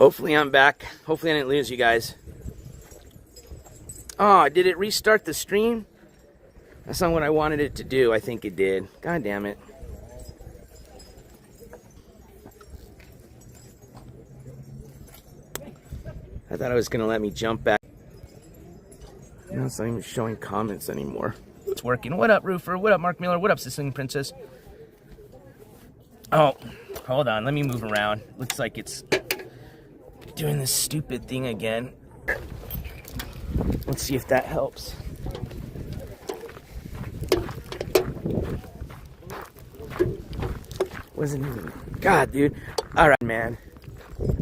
Hopefully I'm back. Hopefully I didn't lose you guys. Oh, did it restart the stream? That's not what I wanted it to do. I think it did. God damn it. I thought it was going to let me jump back. No, it's not even showing comments anymore. It's working. What up, Roofer? What up, Mark Miller? What up, Sicilian Princess? Oh, hold on. Let me move around. Looks like it's doing this stupid thing again. Let's see if that helps. Wasn't even... God, dude. All right, man.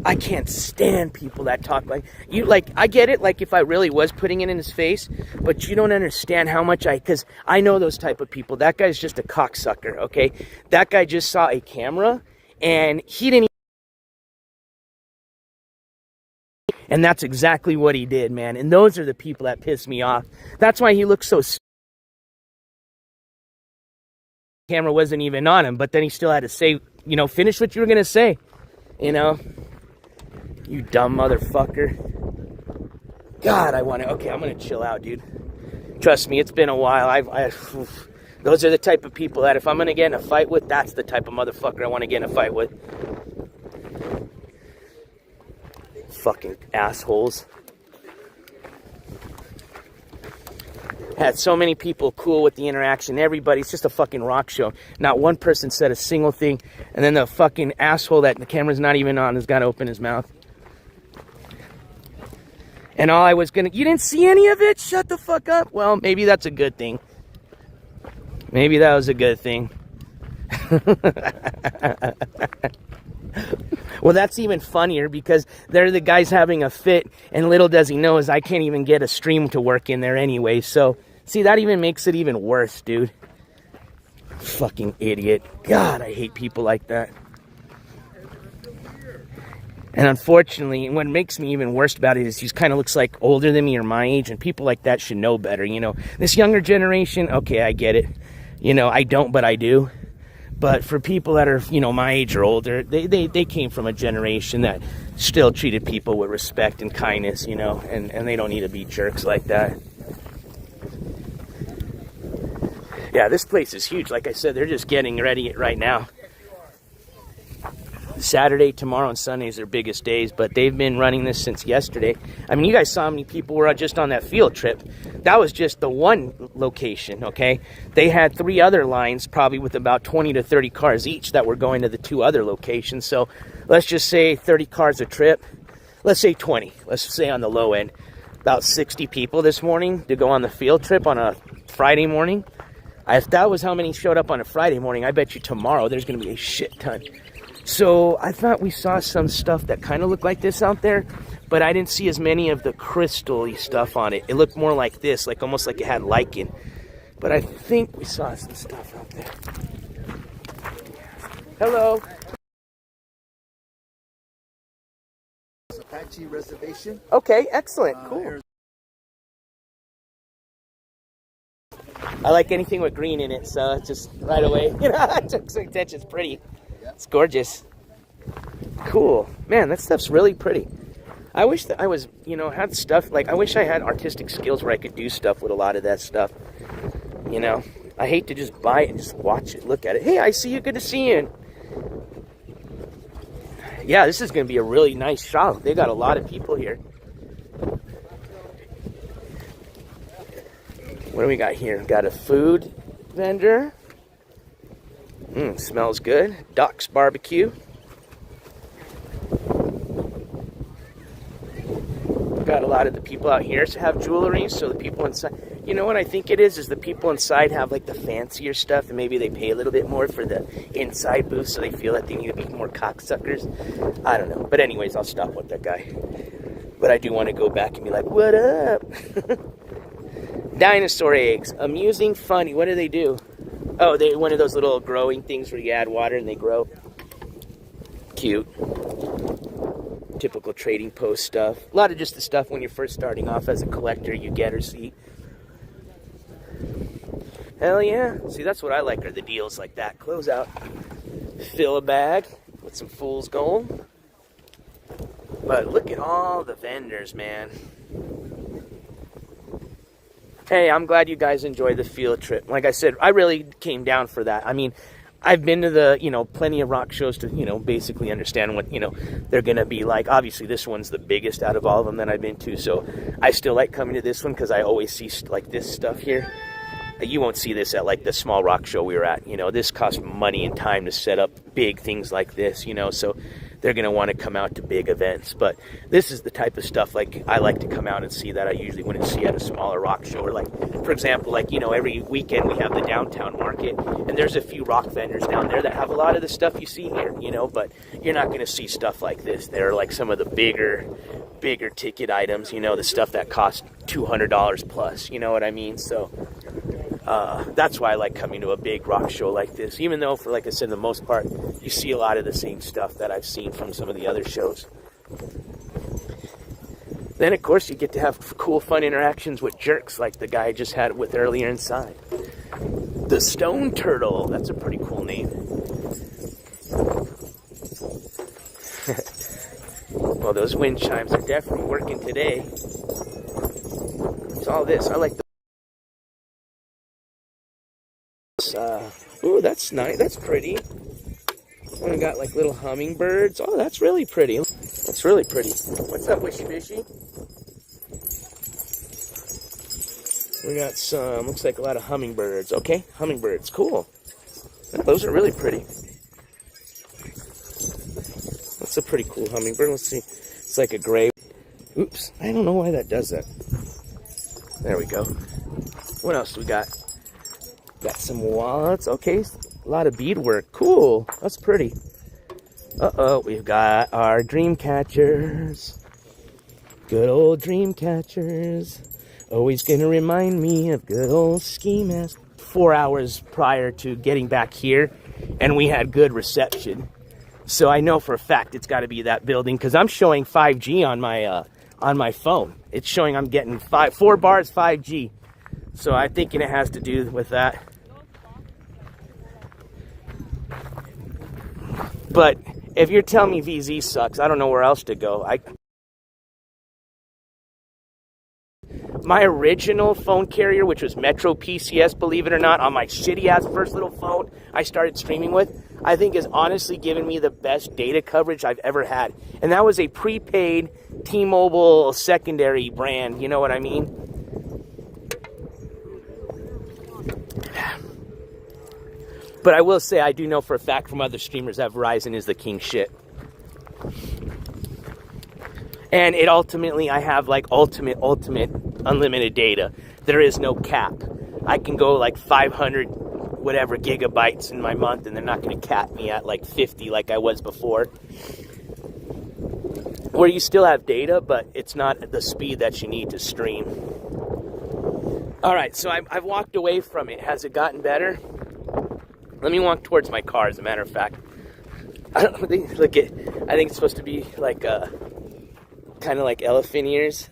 I can't stand people that talk like... You, like, I get it, like, if I really was putting it in his face, but you don't understand how much because I know those type of people. That guy's just a cocksucker, okay? That guy just saw a camera, and he didn't... And that's exactly what he did, man. And those are the people that piss me off. That's why he looks so... Camera wasn't even on him, but then he still had to say, you know, finish what you were going to say. You know? You dumb motherfucker. God, I want to... Okay, I'm going to chill out, dude. Trust me, it's been a while. Those are the type of people that if I'm going to get in a fight with, that's the type of motherfucker I want to get in a fight with. Fucking assholes. Had so many people cool with the interaction. Everybody's just a fucking rock show. Not one person said a single thing. And then the fucking asshole that the camera's not even on has got to open his mouth. And all I was gonna... You didn't see any of it? Shut the fuck up. Well, maybe that's a good thing. Maybe that was a good thing. Well, that's even funnier because they're the guys having a fit, and little does he know is I can't even get a stream to work in there anyway. So, see, that even makes it even worse, dude. Fucking idiot. God, I hate people like that. And unfortunately, what makes me even worse about it is he kind of looks like older than me or my age, and people like that should know better, you know. This younger generation, okay, I get it. You know, I don't, but I do. But for people that are, you know, my age or older, they came from a generation that still treated people with respect and kindness, you know, and they don't need to be jerks like that. Yeah, this place is huge. Like I said, they're just getting ready right now. Saturday, tomorrow, and Sunday is their biggest days, but they've been running this since yesterday. I mean, you guys saw how many people were just on that field trip. That was just the one location, okay? They had 3 other lines, probably with about 20 to 30 cars each that were going to the 2 other locations. So let's just say 30 cars a trip. Let's say 20. Let's say on the low end. About 60 people this morning to go on the field trip on a Friday morning. If that was how many showed up on a Friday morning, I bet you tomorrow there's going to be a shit ton. So I thought we saw some stuff that kind of looked like this out there, but I didn't see as many of the crystal-y stuff on it. It looked more like this, like almost like it had lichen. But I think we saw some stuff out there. Hello. Apache Reservation. Okay, excellent, cool. I like anything with green in it, so just right away, you know, it took some attention. It's pretty. It's gorgeous. Cool. Man, that stuff's really pretty. I wish that I was, you know, had stuff, like, I wish I had artistic skills where I could do stuff with a lot of that stuff. You know, I hate to just buy it and just watch it, look at it. Hey, I see you. Good to see you. Yeah, this is going to be a really nice shop. They got a lot of people here. What do we got here? Got a food vendor. Smells good. Doc's Barbecue. Got a lot of the people out here to have jewelry, so the people inside... You know what I think it is the people inside have like the fancier stuff, and maybe they pay a little bit more for the inside booth, so they feel that they need to be more cocksuckers. I don't know. But anyways, I'll stop with that guy. But I do want to go back and be like, what up? Dinosaur eggs. Amusing, funny. What do they do? Oh, they one of those little growing things where you add water and they grow. Cute. Typical trading post stuff. A lot of just the stuff when you're first starting off as a collector you get or see. Hell yeah. See, that's what I like are the deals like that. Close out. Fill a bag with some fool's gold. But look at all the vendors, man. Hey, I'm glad you guys enjoyed the field trip. Like I said, I really came down for that. I mean, I've been to the, plenty of rock shows to, basically understand what, they're going to be like. Obviously, this one's the biggest out of all of them that I've been to. So I still like coming to this one because I always see like this stuff here. You won't see this at like the small rock show we were at. This costs money and time to set up big things like this, so they're going to want to come out to big events. But this is the type of stuff like I like to come out and see that I usually wouldn't see at a smaller rock show. Or like, for example, like, every weekend we have the downtown market, and there's a few rock vendors down there that have a lot of the stuff you see here, but you're not going to see stuff like this. They're like some of the bigger ticket items, the stuff that costs $200 plus, you know what I mean? So that's why I like coming to a big rock show like this, even though, for like I said, the most part, you see a lot of the same stuff that I've seen from some of the other shows. Then, of course, you get to have cool, fun interactions with jerks like the guy I just had with earlier inside. The Stone Turtle. That's a pretty cool name. Well, those wind chimes are definitely working today. It's all this. I like the... ooh, that's nice. That's pretty. We got like little hummingbirds. Oh, that's really pretty. That's really pretty. What's up, Wishy Fishy? We got some, looks like a lot of hummingbirds. Okay, hummingbirds, cool. Oh, those are really pretty. That's a pretty cool hummingbird. Let's see. It's like a gray. Oops, I don't know why that does that. There we go. What else we got? Got some wallets. Okay, a lot of beadwork. Cool. That's pretty. Uh-oh, we've got our dream catchers. Good old dream catchers. Always gonna remind me of good old ski mask. 4 hours prior to getting back here, and we had good reception. So I know for a fact it's got to be that building because I'm showing 5G on my phone. It's showing I'm getting 4 bars 5G. So I'm thinking it has to do with that. But if you're telling me VZ sucks, I don't know where else to go. My original phone carrier, which was Metro PCS, believe it or not, on my shitty-ass first little phone I started streaming with, I think has honestly given me the best data coverage I've ever had. And that was a prepaid T-Mobile secondary brand, you know what I mean? But I will say, I do know for a fact from other streamers that Verizon is the king shit. And it ultimately, I have like ultimate unlimited data. There is no cap. I can go like 500 whatever gigabytes in my month, and they're not going to cap me at like 50 like I was before. Where you still have data, but it's not the speed that you need to stream. All right, so I've walked away from it. Has it gotten better? Let me walk towards my car, as a matter of fact. I think it's supposed to be like kind of like elephant ears.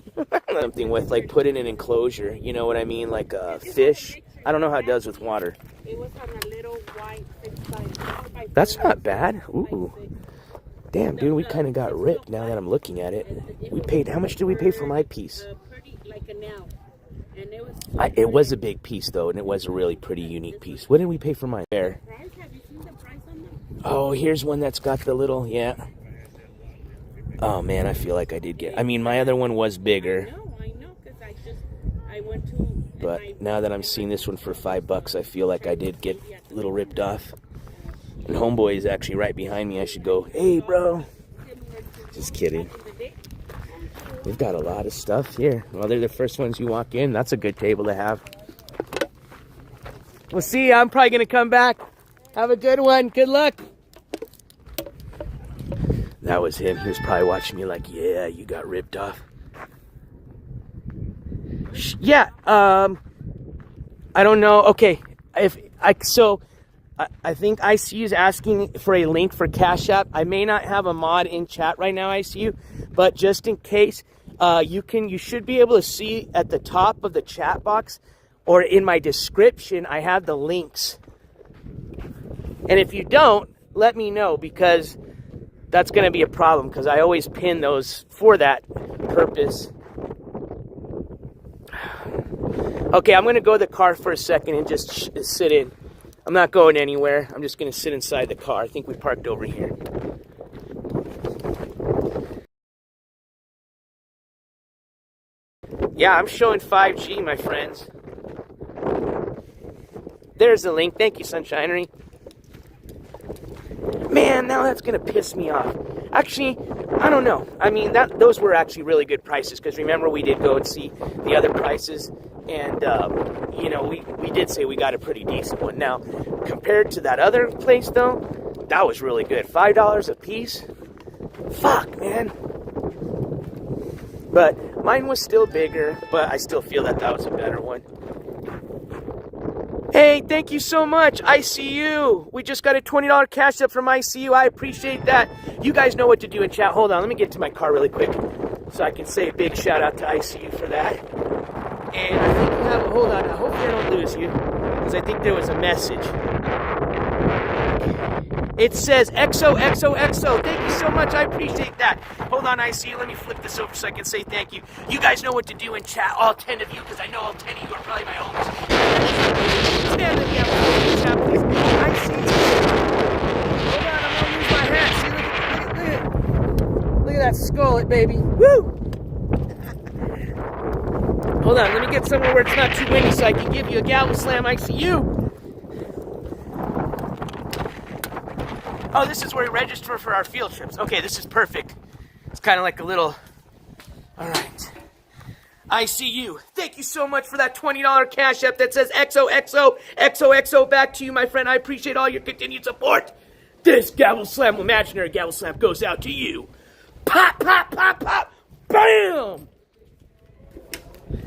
Something with like put in an enclosure, you know what I mean? Like a fish. I don't know how it does with water. It was on a little white 6x4. That's not bad. Ooh. Damn, dude, we kind of got ripped now that I'm looking at it. We paid, how much did we pay for my piece? It was a big piece, though, and it was a really pretty unique piece. What did we pay for mine? There. Oh, here's one that's got the little, yeah. Oh, man, I feel like I did get, I mean, my other one was bigger. I know, because I went to... But now that I'm seeing this one for $5, I feel like I did get a little ripped off. And Homeboy is actually right behind me. I should go, hey, bro. Just kidding. We've got a lot of stuff here. Well, they're the first ones you walk in. That's a good table to have. We'll see you. I'm probably going to come back. Have a good one. Good luck. That was him. He was probably watching me like, yeah, you got ripped off. Yeah, I don't know. Okay, I think ICU is asking for a link for Cashapp. I may not have a mod in chat right now, ICU, but just in case, you should be able to see at the top of the chat box or in my description, I have the links. And if you don't, let me know, because that's going to be a problem because I always pin those for that purpose. Okay, I'm going to go to the car for a second and just sit in. I'm not going anywhere. I'm just going to sit inside the car. I think we parked over here. Yeah, I'm showing 5G, my friends. There's the link. Thank you, Sunshinery. Man, now that's going to piss me off. Actually, I don't know. I mean, those were actually really good prices because remember we did go and see the other prices and, you know, we did say we got a pretty decent one. Now, compared to that other place, though, that was really good. $5 a piece? Fuck, man. But mine was still bigger, but I still feel that was a better one. Hey, thank you so much, ICU. We just got a $20 cash up from ICU. I appreciate that. You guys know what to do in chat. Hold on, let me get to my car really quick so I can say a big shout out to ICU for that. And I think we have, hold on, hopefully I don't lose you because I think there was a message. It says XOXOXO. Thank you so much. I appreciate that. Hold on, ICU. Let me flip this over so I can say thank you. You guys know what to do in chat, all 10 of you, because I know all 10 of you are probably my homies. Stand with me in chat, please. ICU. Hold on, I'm going to use my hat. See, look at that skullet, baby. Woo! Hold on, let me get somewhere where it's not too windy so I can give you a gavel slam, ICU. Oh, this is where we register for our field trips. Okay, this is perfect. It's kind of like a little... All right. ICU. Thank you so much for that $20 cash app that says XOXO, XOXO. Back to you, my friend. I appreciate all your continued support. This gavel slam, imaginary gavel slam, goes out to you. Pop, pop, pop, pop. Bam!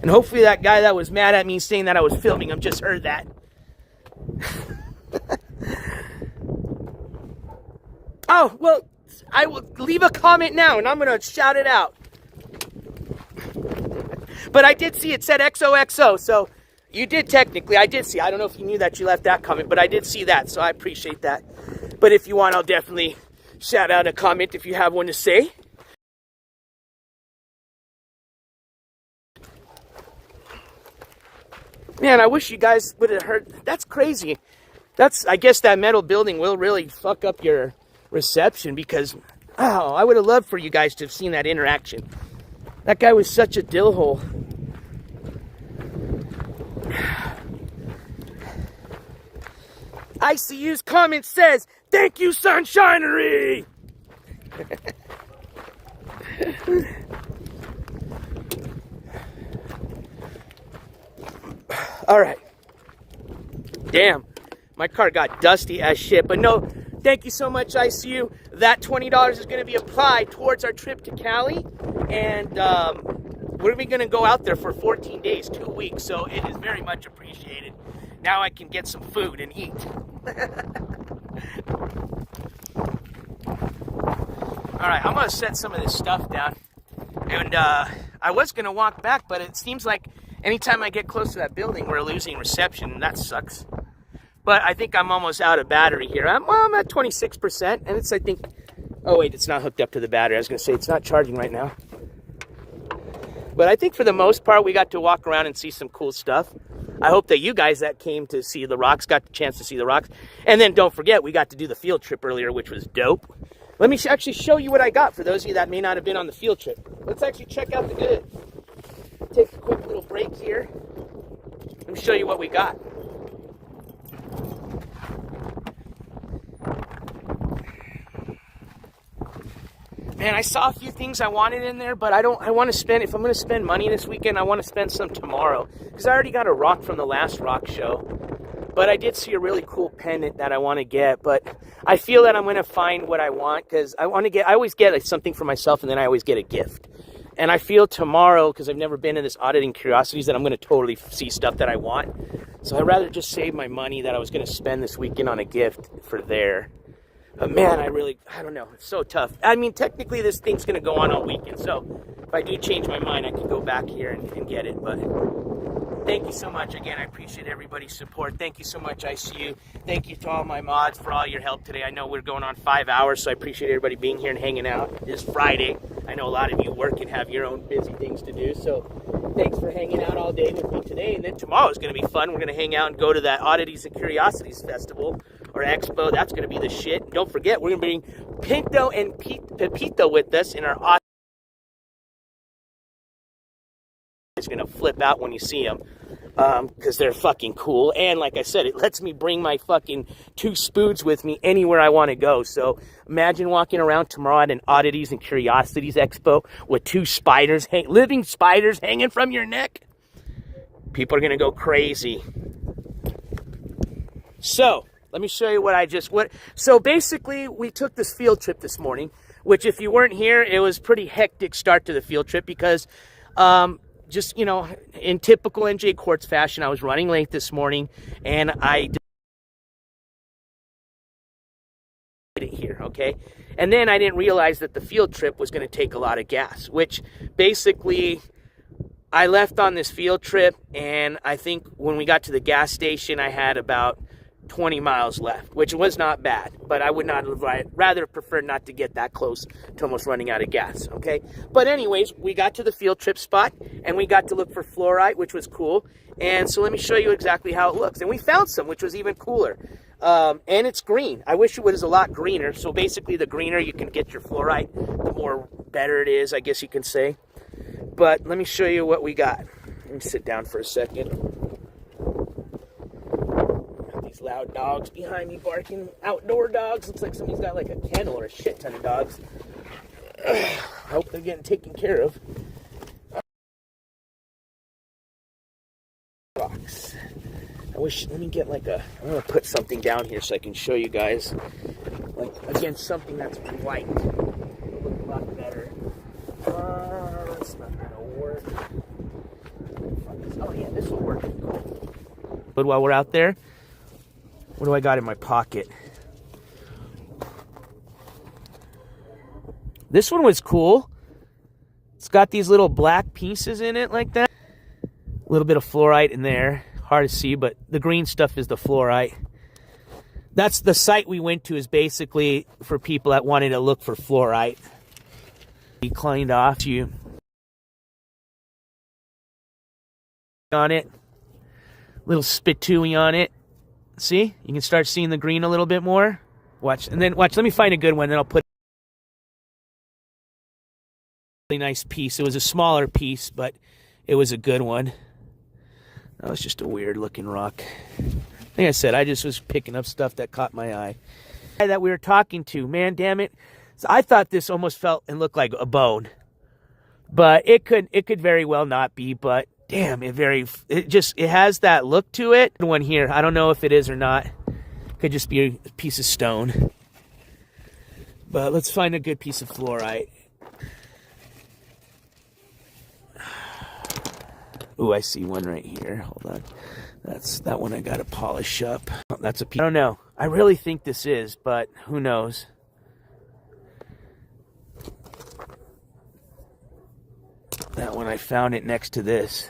And hopefully that guy that was mad at me saying that I was filming him just heard that. Oh, well, I will leave a comment now, and I'm going to shout it out. But I did see it said XOXO, so you did technically. I did see. I don't know if you knew that you left that comment, but I did see that, so I appreciate that. But if you want, I'll definitely shout out a comment if you have one to say. Man, I wish you guys would have heard. That's crazy. I guess that metal building will really fuck up your reception because, oh, I would have loved for you guys to have seen that interaction. That guy was such a dill hole. ICU's comment says, thank you, Sunshinery! Alright. Damn. My car got dusty as shit, but no, thank you so much, ICU. That $20 is going to be applied towards our trip to Cali, and we're going to go out there for 14 days, 2 weeks, so it is very much appreciated. Now I can get some food and eat. Alright, I'm going to set some of this stuff down, and I was going to walk back, but it seems like anytime I get close to that building, we're losing reception, and that sucks. But I think I'm almost out of battery here. I'm at 26%, and it's, I think... Oh, wait, it's not hooked up to the battery. I was going to say, it's not charging right now. But I think for the most part, we got to walk around and see some cool stuff. I hope that you guys that came to see the rocks got the chance to see the rocks. And then don't forget, we got to do the field trip earlier, which was dope. Let me actually show you what I got for those of you that may not have been on the field trip. Let's actually check out the good. Take a quick little break here. Let me show you what we got. Man, I saw a few things I wanted in there, but I want to spend, if I'm going to spend money this weekend, I want to spend some tomorrow. Because I already got a rock from the last rock show. But I did see a really cool pendant that I want to get. But I feel that I'm going to find what I want, because I always get like something for myself, and then I always get a gift. And I feel tomorrow, because I've never been in this auditing curiosities, that I'm going to totally see stuff that I want. So I'd rather just save my money that I was going to spend this weekend on a gift for there. But man, I don't know. It's so tough. I mean, technically this thing's going to go on all weekend. So if I do change my mind, I can go back here and get it. But Thank you so much. Again, I appreciate everybody's support. Thank you so much, ICU. Thank you to all my mods for all your help today. I know we're going on 5 hours, so I appreciate everybody being here and hanging out. It's Friday. I know a lot of you work and have your own busy things to do, so thanks for hanging out all day with me today. And then tomorrow is going to be fun. We're going to hang out and go to that Oddities and Curiosities Festival or Expo. That's going to be the shit. Don't forget, we're going to bring Pinto and Pepito with us in our It's gonna flip out when you see them because they're fucking cool. And like I said, it lets me bring my fucking 2 spoons with me anywhere I want to go. So imagine walking around tomorrow at an Oddities and Curiosities Expo with 2 spiders, living spiders hanging from your neck. People are gonna go crazy. So let me show you so basically we took this field trip this morning, which if you weren't here, it was pretty hectic start to the field trip because just, you know, in typical NJCourts fashion, I was running late this morning, and I did it here, okay? And then I didn't realize that the field trip was going to take a lot of gas, which basically I left on this field trip, and I think when we got to the gas station, I had about 20 miles left, which was not bad, but I would not rather prefer not to get that close to almost running out of gas, okay? But anyways, we got to the field trip spot, and we got to look for fluorite, which was cool. And so let me show you exactly how it looks. And we found some, which was even cooler. And it's green. I wish it was a lot greener. So basically, the greener you can get your fluorite, the more better it is, I guess you can say. But let me show you what we got. Let me sit down for a second. Loud dogs behind me barking. Outdoor dogs. Looks like somebody's got like a kennel or a shit ton of dogs. I hope they're getting taken care of. Rocks. Let me get like I'm going to put something down here so I can show you guys. Like, again, something that's white. It'll look a lot better. That's not going to work. Oh yeah, this will work. Cool. But while we're out there, what do I got in my pocket? This one was cool. It's got these little black pieces in it like that. A little bit of fluorite in there. Hard to see, but the green stuff is the fluorite. That's the site we went to, is basically for people that wanted to look for fluorite. Be cleaned off you on it. Little spitooey on it. See? You can start seeing the green a little bit more. Watch. And then watch. Let me find a good one. Then I'll put a really nice piece. It was a smaller piece, but it was a good one. That was just a weird looking rock. Like I said, I just was picking up stuff that caught my eye. That we were talking to. Man, damn it. So I thought this almost felt and looked like a bone. But it could very well not be, but damn, it has that look to it. One here, I don't know if it is or not. Could just be a piece of stone. But let's find a good piece of fluorite. Ooh, I see one right here. Hold on. That's that one I gotta polish up. That's a piece. I don't know. I really think this is, but who knows? That one, I found it next to this.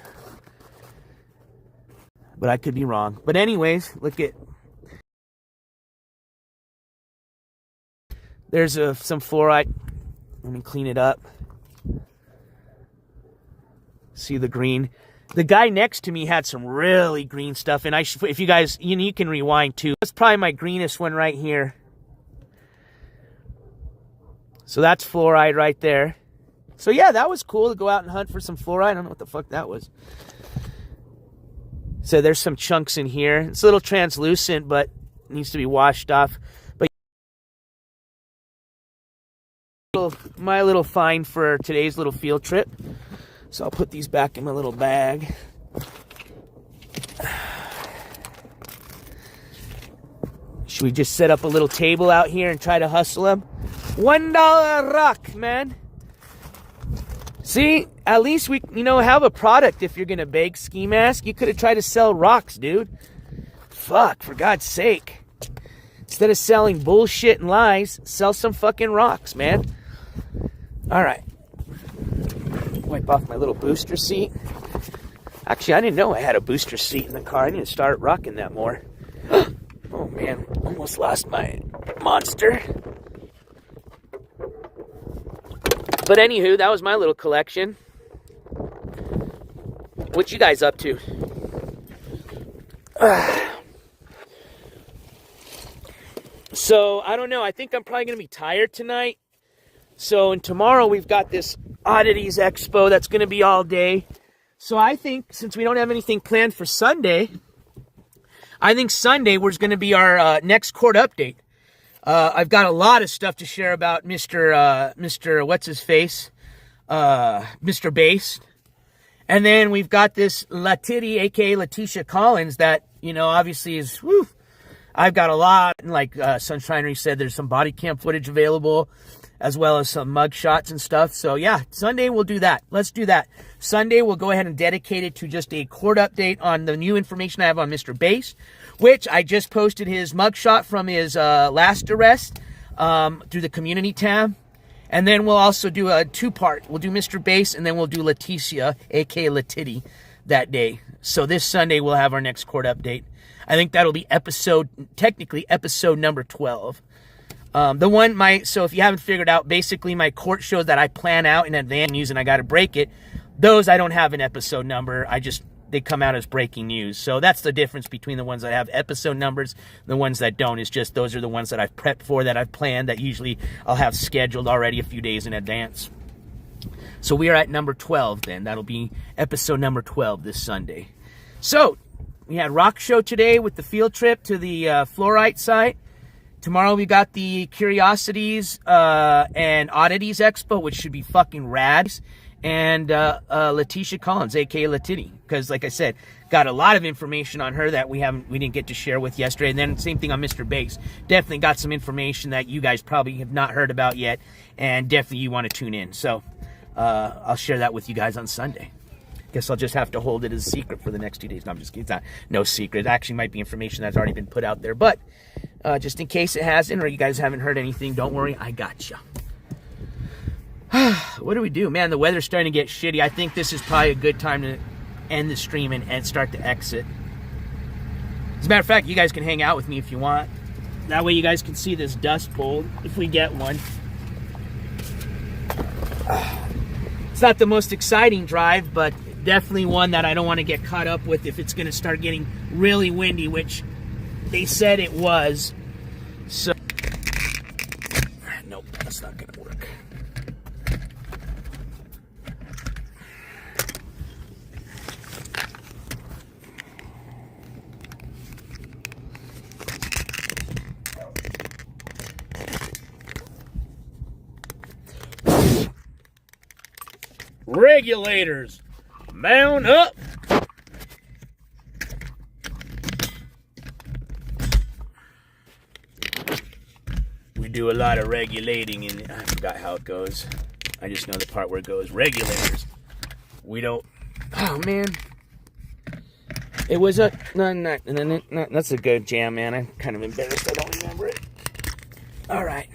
But I could be wrong. But anyways, look at... There's some fluorite. Let me clean it up. See the green? The guy next to me had some really green stuff. And if you guys, you can rewind too. That's probably my greenest one right here. So that's fluorite right there. So yeah, that was cool to go out and hunt for some fluorite. I don't know what the fuck that was. So there's some chunks in here. It's a little translucent, but it needs to be washed off. But my little find for today's little field trip. So I'll put these back in my little bag. Should we just set up a little table out here and try to hustle them? $1 rock, man. See, at least we, have a product if you're going to bake ski mask. You could have tried to sell rocks, dude. Fuck, for God's sake. Instead of selling bullshit and lies, sell some fucking rocks, man. All right. Wipe off my little booster seat. Actually, I didn't know I had a booster seat in the car. I need to start rocking that more. Oh man, almost lost my monster. But anywho, that was my little collection. What you guys up to? So, I don't know. I think I'm probably going to be tired tonight. So, and tomorrow we've got this Oddities Expo that's going to be all day. So, I think since we don't have anything planned for Sunday, I think Sunday was going to be our next court update. I've got a lot of stuff to share about Mr. What's-His-Face? Mr. Bass. And then we've got this Latiti, a.k.a. Letitia Collins, that, you know, obviously is, whew, I've got a lot. Like Sunshinery said, there's some body cam footage available, as well as some mug shots and stuff. So, yeah, Sunday we'll do that. Let's do that. Sunday we'll go ahead and dedicate it to just a court update on the new information I have on Mr. Bass, which I just posted his mug shot from his last arrest through the community tab. And then we'll also do a two-part. We'll do Mr. Bass, and then we'll do Leticia, a.k.a. Latiti, that day. So this Sunday we'll have our next court update. I think that'll be technically episode number 12. So if you haven't figured out, basically my court shows that I plan out in advance and I got to break it. Those I don't have an episode number. They come out as breaking news. So that's the difference between the ones that have episode numbers and the ones that don't. Is just those are the ones that I've prepped for, that I've planned, that usually I'll have scheduled already a few days in advance. So we are at number 12 then. That'll be episode number 12 this Sunday. So we had Rock Show today with the field trip to the fluorite site. Tomorrow we got the Curiosities and Oddities Expo, which should be fucking rad. And Letitia Collins, a.k.a. Latiti, because like I said, got a lot of information on her that we didn't get to share with yesterday. And then same thing on Mr. Bass. Definitely got some information that you guys probably have not heard about yet, and definitely you want to tune in. So I'll share that with you guys on Sunday. Guess I'll just have to hold it as a secret for the next 2 days. No, I'm just kidding. It's not no secret. It actually might be information that's already been put out there, but just in case it hasn't, or you guys haven't heard anything, don't worry, I got you. What do we do? Man, the weather's starting to get shitty. I think this is probably a good time to end the stream and start to exit. As a matter of fact, you guys can hang out with me if you want. That way you guys can see this dust bowl, if we get one. It's not the most exciting drive, but definitely one that I don't want to get caught up with if it's going to start getting really windy, which they said it was. So, nope, that's not going to work. Regulators, mount up. We do a lot of regulating, and I forgot how it goes. I just know the part where it goes, regulators. We don't, oh man. It was a, no, that's a good jam, man. I'm kind of embarrassed I don't remember it. All right,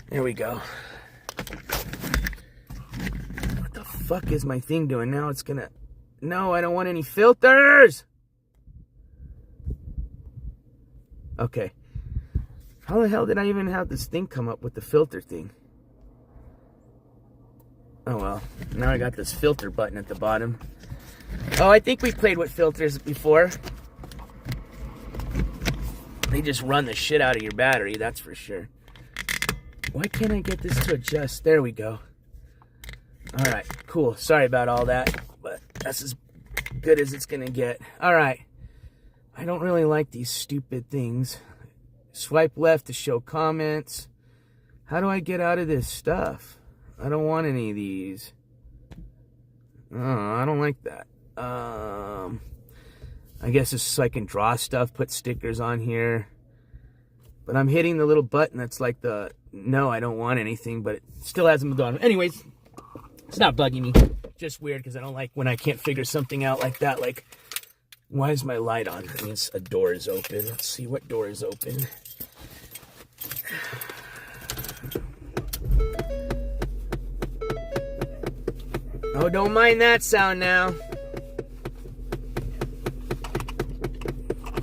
there we go. Fuck is my thing doing now? It's gonna, no, I don't want any filters. Okay, how the hell did I even have this thing come up with the filter thing? Oh well, now I got this filter button at the bottom. Oh, I think we played with filters before. They just run the shit out of your battery, that's for sure. Why can't I get this to adjust? There we go. Alright, cool. Sorry about all that, but that's as good as it's gonna get. Alright. I don't really like these stupid things. Swipe left to show comments. How do I get out of this stuff? I don't want any of these. Oh, I don't like that. I guess it's so I can draw stuff, put stickers on here. But I'm hitting the little button that's like the, no, I don't want anything, but it still hasn't moved on. Anyways. It's not bugging me. Just weird because I don't like when I can't figure something out like that. Like, why is my light on? That means a door is open. Let's see what door is open. Oh, don't mind that sound now.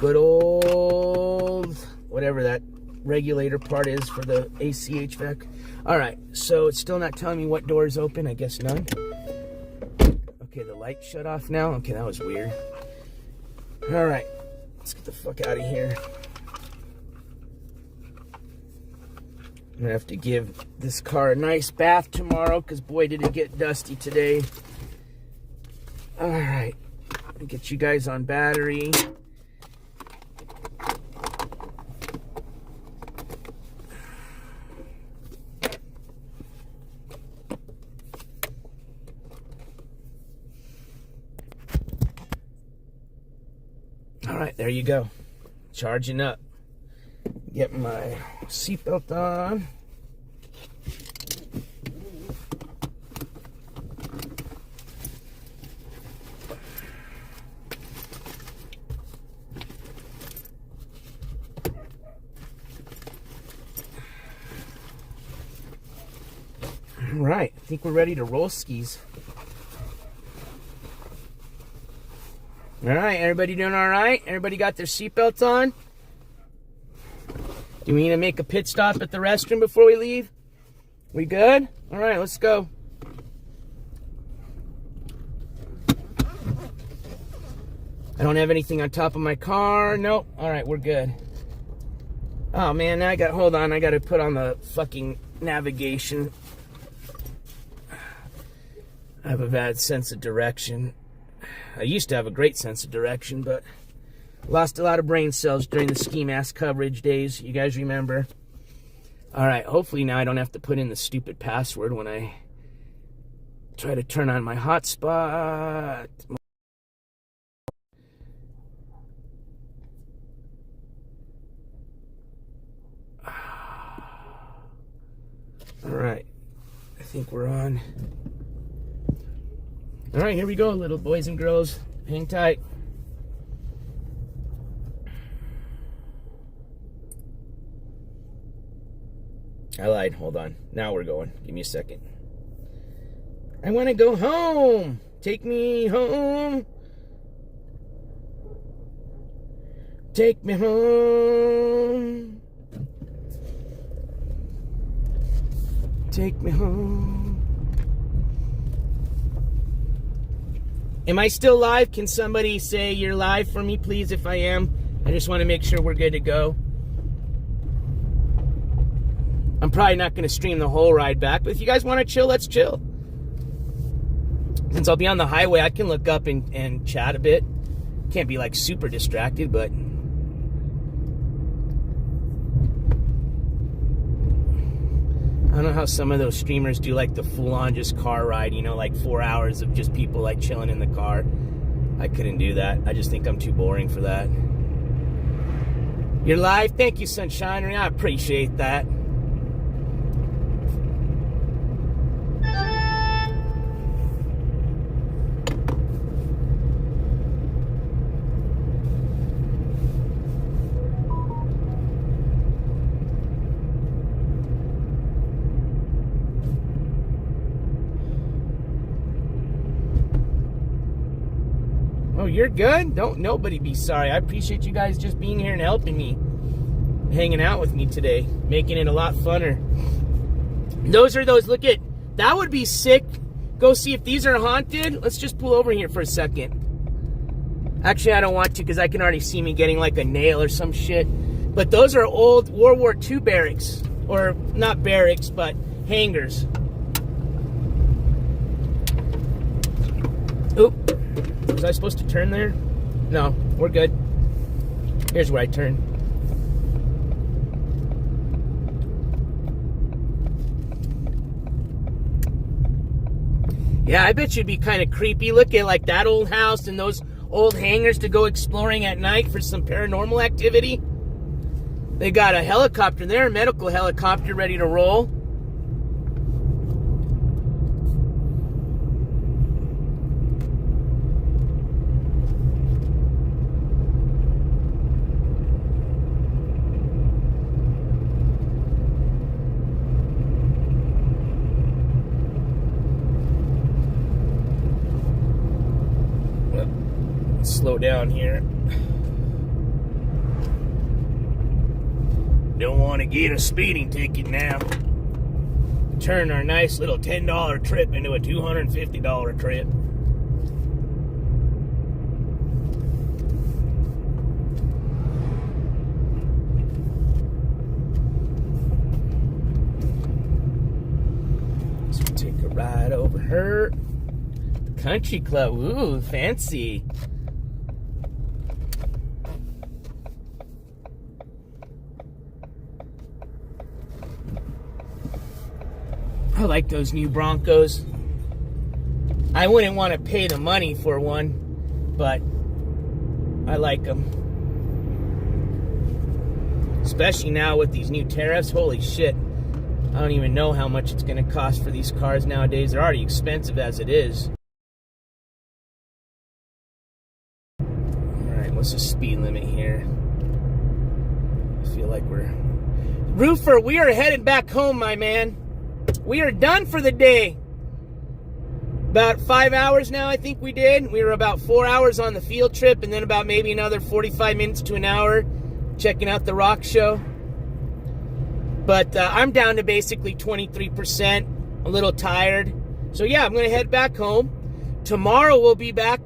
Good old, whatever that regulator part is for the AC HVAC. All right, so it's still not telling me what door is open. I guess none. Okay, the light shut off now. Okay, that was weird. All right, let's get the fuck out of here. I'm gonna have to give this car a nice bath tomorrow because boy did it get dusty today. All right, let me get you guys on battery. All right, there you go. Charging up. Get my seatbelt on. All right, I think we're ready to roll skis. All right, everybody doing all right? Everybody got their seatbelts on? Do we need to make a pit stop at the restroom before we leave? We good? All right, let's go. I don't have anything on top of my car. Nope. All right, we're good. Oh, man, now hold on. I got to put on the fucking navigation. I have a bad sense of direction. I used to have a great sense of direction, but lost a lot of brain cells during the ski mask coverage days. You guys remember? All right, hopefully now I don't have to put in the stupid password when I try to turn on my hotspot. All right, I think we're on. All right, here we go, little boys and girls. Hang tight. I lied. Hold on. Now we're going. Give me a second. I want to go home. Take me home. Take me home. Take me home. Am I still live? Can somebody say you're live for me, please, if I am? I just want to make sure we're good to go. I'm probably not going to stream the whole ride back, but if you guys want to chill, let's chill. Since I'll be on the highway, I can look up and chat a bit. Can't be like super distracted, but I don't know how some of those streamers do like the full-on just car ride, you know, like 4 hours of just people like chilling in the car. I couldn't do that. I just think I'm too boring for that. You're live? Thank you, Sunshine. I appreciate that. Oh, you're good? Don't nobody be sorry. I appreciate you guys just being here and helping me. Hanging out with me today. Making it a lot funner. Those are those, look at, that would be sick. Go see if these are haunted. Let's just pull over here for a second. Actually, I don't want to because I can already see me getting like a nail or some shit. But those are old World War II barracks. Or not barracks, but hangars. Oop. Was I supposed to turn there? No, we're good. Here's where I turn. Yeah, I bet you'd be kind of creepy. Look at like that old house and those old hangars to go exploring at night for some paranormal activity. They got a helicopter there, a medical helicopter ready to roll. Slow down here. Don't want to get a speeding ticket now. Turn our nice little $10 trip into a $250 trip. So we take a ride over her. Country club. Ooh, fancy. I like those new Broncos. I wouldn't want to pay the money for one, but I like them. Especially now with these new tariffs. Holy shit. I don't even know how much it's going to cost for these cars nowadays. They're already expensive as it is. Alright, what's the speed limit here? I feel like we're... Roofer, we are headed back home, my man. We are done for the day. About 5 hours now, I think we did. We were about 4 hours on the field trip, and then about maybe another 45 minutes to an hour checking out the rock show. But I'm down to basically 23%. A little tired. So yeah, I'm going to head back home. Tomorrow we'll be back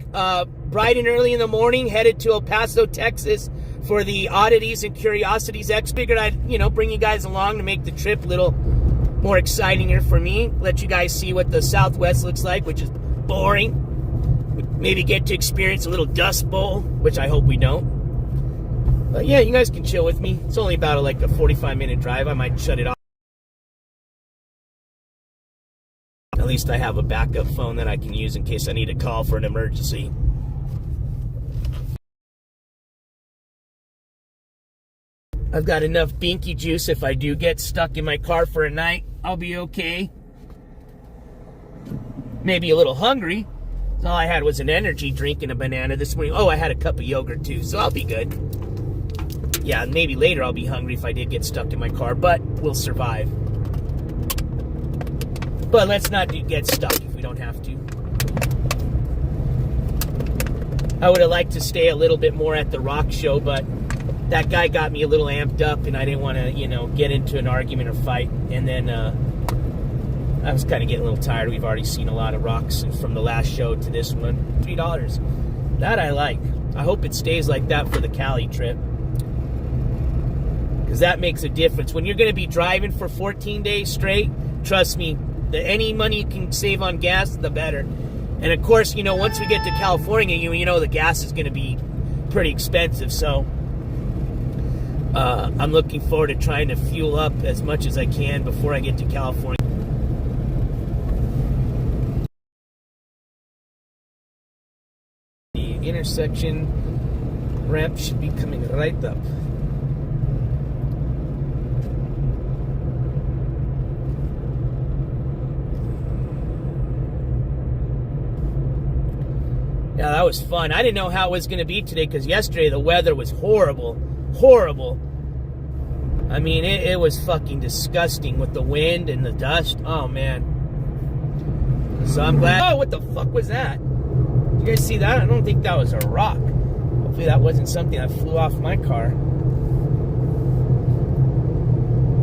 bright and early in the morning, headed to El Paso, Texas for the Oddities and Curiosities X. Figured I'd, bring you guys along to make the trip a little more exciting here for me. Let you guys see what the Southwest looks like, which is boring. Maybe get to experience a little Dust Bowl, which I hope we don't. But yeah, you guys can chill with me. It's only about like a 45-minute drive. I might shut it off. At least I have a backup phone that I can use in case I need to call for an emergency. I've got enough binky juice. If I do get stuck in my car for a night, I'll be okay. Maybe a little hungry. All I had was an energy drink and a banana this morning. Oh, I had a cup of yogurt too, so I'll be good. Yeah, maybe later I'll be hungry if I did get stuck in my car, but we'll survive. But let's not get stuck if we don't have to. I would have liked to stay a little bit more at the rock show, but that guy got me a little amped up, and I didn't want to, get into an argument or fight. And then I was kind of getting a little tired. We've already seen a lot of rocks from the last show to this one. $3. That I like. I hope it stays like that for the Cali trip, because that makes a difference. When you're going to be driving for 14 days straight, trust me, any money you can save on gas, the better. And of course, once we get to California, the gas is going to be pretty expensive. So I'm looking forward to trying to fuel up as much as I can before I get to California. The intersection ramp should be coming right up. Yeah, that was fun. I didn't know how it was going to be today, because yesterday the weather was horrible. Horrible. I mean, it was fucking disgusting with the wind and the dust. Oh, man. So I'm glad. Oh, what the fuck was that? Did you guys see that? I don't think that was a rock. Hopefully that wasn't something that flew off my car.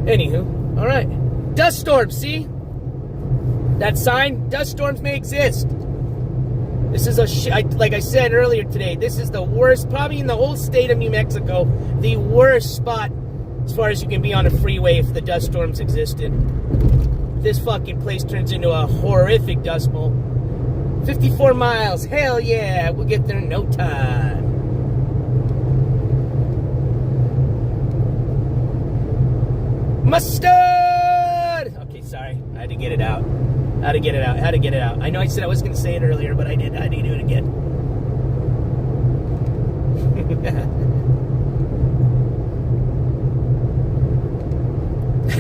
Anywho, all right. Dust storms, see? That sign? Dust storms may exist. This is like I said earlier today, this is the worst, probably in the whole state of New Mexico, the worst spot as far as you can be on a freeway if the dust storms existed. This fucking place turns into a horrific dust bowl. 54 miles, hell yeah, we'll get there in no time. Mustard! Okay, sorry, I had to get it out. How to get it out. I know I said I was going to say it earlier, but I did. I need to do it again.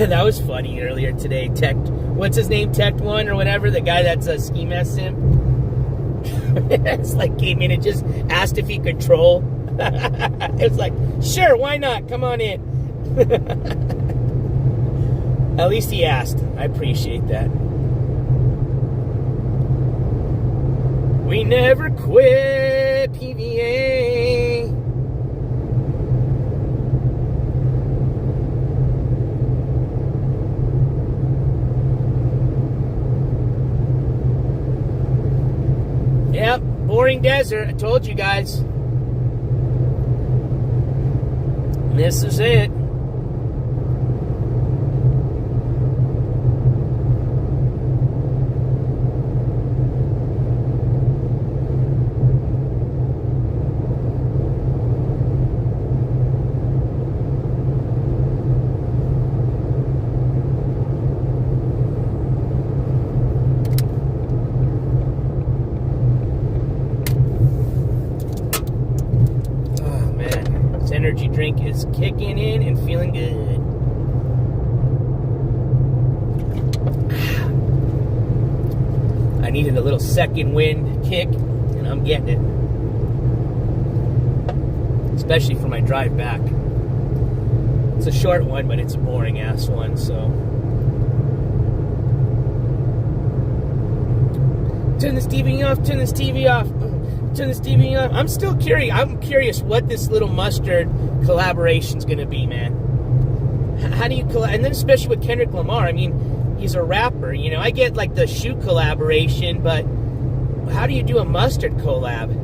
That was funny earlier today. What's his name? Tech1 or whatever, the guy that's a ski mask sim. It's like came in and just asked if he could troll. It's like, sure, why not? Come on in. At least he asked. I appreciate that. We never quit, PVA. boring desert. I told you guys. This is it. Energy drink is kicking in and feeling good. I needed a little second wind kick, and I'm getting it. Especially for my drive back. It's a short one, but it's a boring ass one, so. Turn this TV off, turn this TV off. Turn this TV on. I'm still curious. I'm curious what this little mustard collaboration's gonna be, man. How do you collab? And then especially with Kendrick Lamar. I mean, he's a rapper. You know, I get like the shoe collaboration, but how do you do a mustard collab?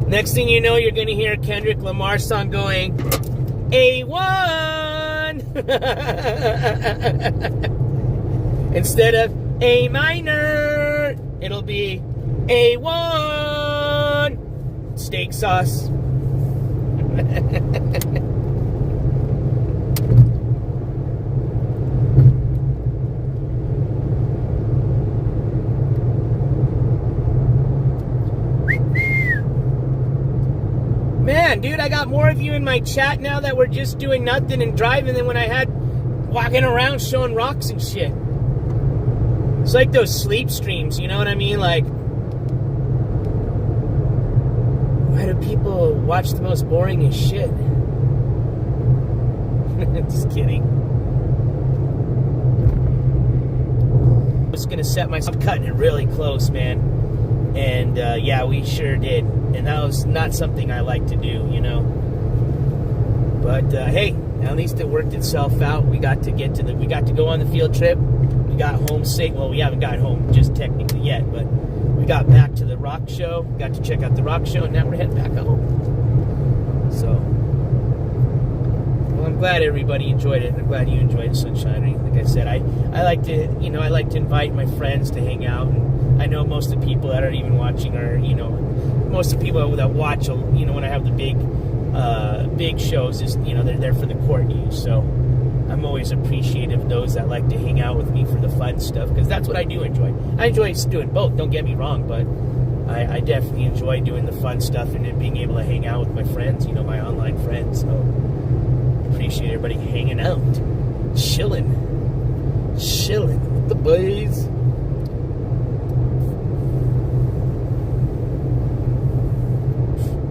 Next thing you know, you're going to hear a Kendrick Lamar song going, A1! Instead of A minor, it'll be A1! Steak sauce. Man, dude, I got more of you in my chat now that we're just doing nothing and driving than when I had walking around showing rocks and shit. It's like those sleep streams, you know what I mean? Like, why do people watch the most boring shit? Just kidding. I'm just gonna set myself cutting it really close, man. And yeah, we sure did. And that was not something I like to do, you know. But hey, at least it worked itself out. We got to go on the field trip. We got home safe. Well, we haven't gotten home just technically yet, but we got back to the rock show. Got to check out the rock show, and now we're heading back home. So, well, I'm glad everybody enjoyed it. I'm glad you enjoyed it, Sunshine. Like I said, I like to, you know, I like to invite my friends to hang out. And I know most of the people that are even watching are, you know, most of the people that watch, you know, when I have the big shows, is, you know, they're there for the court news. So I'm always appreciative of those that like to hang out with me for the fun stuff, because that's what I do enjoy. I enjoy doing both, don't get me wrong, but I definitely enjoy doing the fun stuff and then being able to hang out with my friends, you know, my online friends. So appreciate everybody hanging out, chilling with the boys.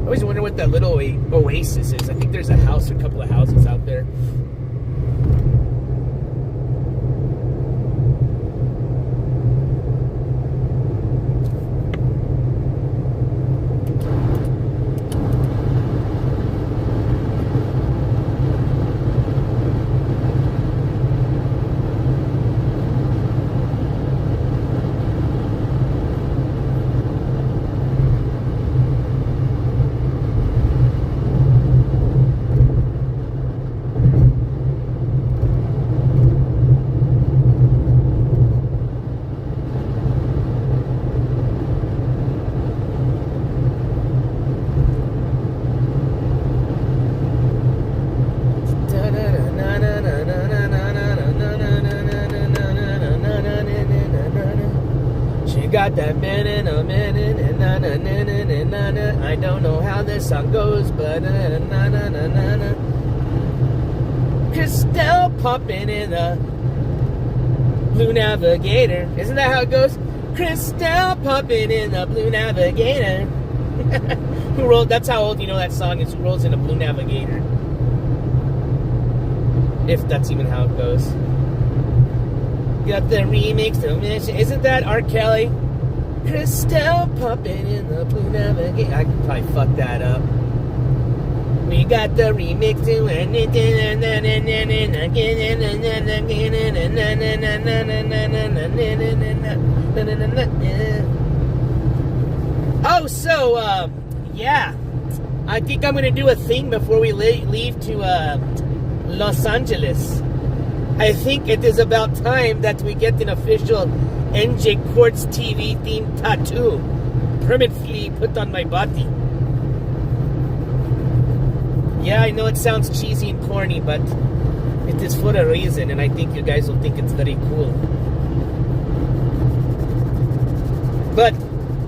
I always wonder what that little oasis is. I think there's a house or a couple of houses out there. Got that minute, a minute, and na. I don't know how this song goes, but na. Crystal popping in the Blue Navigator. Isn't that how it goes? Crystal popping in the Blue Navigator. Who rolled? That's how old you know that song is. Who rolls in a Blue Navigator? If that's even how it goes. Got the remix of Mission. Isn't that R. Kelly? Crystal pumping in the Blue Navigator. I could probably fuck that up. We got the remix to Oh, so, yeah. I think I'm going to do a thing before we leave to Los Angeles. I think it is about time that we get an official NJCourts TV themed tattoo permanently put on my body. Yeah, I know it sounds cheesy and corny, but it is for a reason, and I think you guys will think it's very cool. But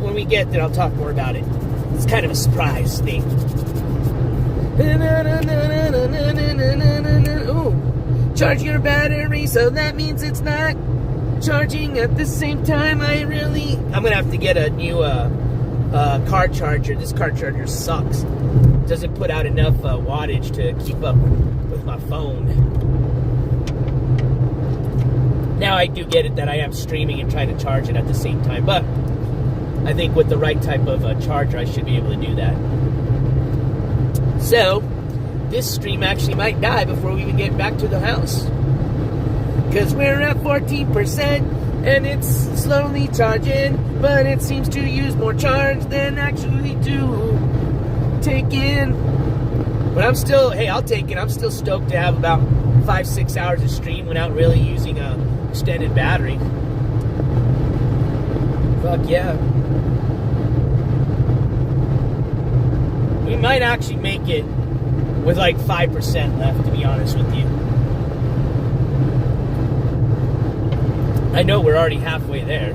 when we get there, I'll talk more about it. It's kind of a surprise thing. Ooh. Charge your battery, so that means it's not charging at the same time. I'm gonna have to get a new car charger. This car charger sucks. Doesn't put out enough wattage to keep up with my phone. Now I do get it that I am streaming and trying to charge it at the same time, but I think with the right type of charger, I should be able to do that. So, this stream actually might die before we even get back to the house. Because we're at 14%, and it's slowly charging, but it seems to use more charge than actually do take in. But I'm still, hey, I'll take it. I'm still stoked to have about 5-6 hours of stream without really using a extended battery. Fuck yeah. We might actually make it with like 5% left, to be honest with you. I know we're already halfway there.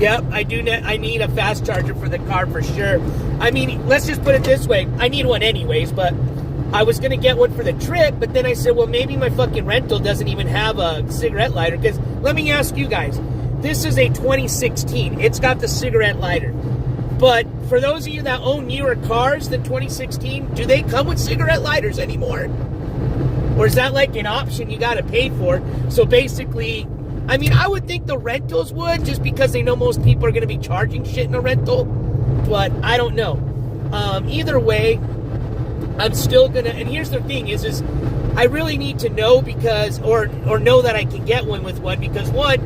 Yep, I need a fast charger for the car for sure. I mean, let's just put it this way. I need one anyways, but I was going to get one for the trip, but then I said, well, maybe my fucking rental doesn't even have a cigarette lighter. Because let me ask you guys, this is a 2016. It's got the cigarette lighter. But for those of you that own newer cars than 2016, do they come with cigarette lighters anymore? Or is that like an option you got to pay for? So basically, I mean, I would think the rentals would, just because they know most people are going to be charging shit in a rental. But I don't know. Either way, I'm still going to, and here's the thing is I really need to know because, or know that I can get one with one, because one,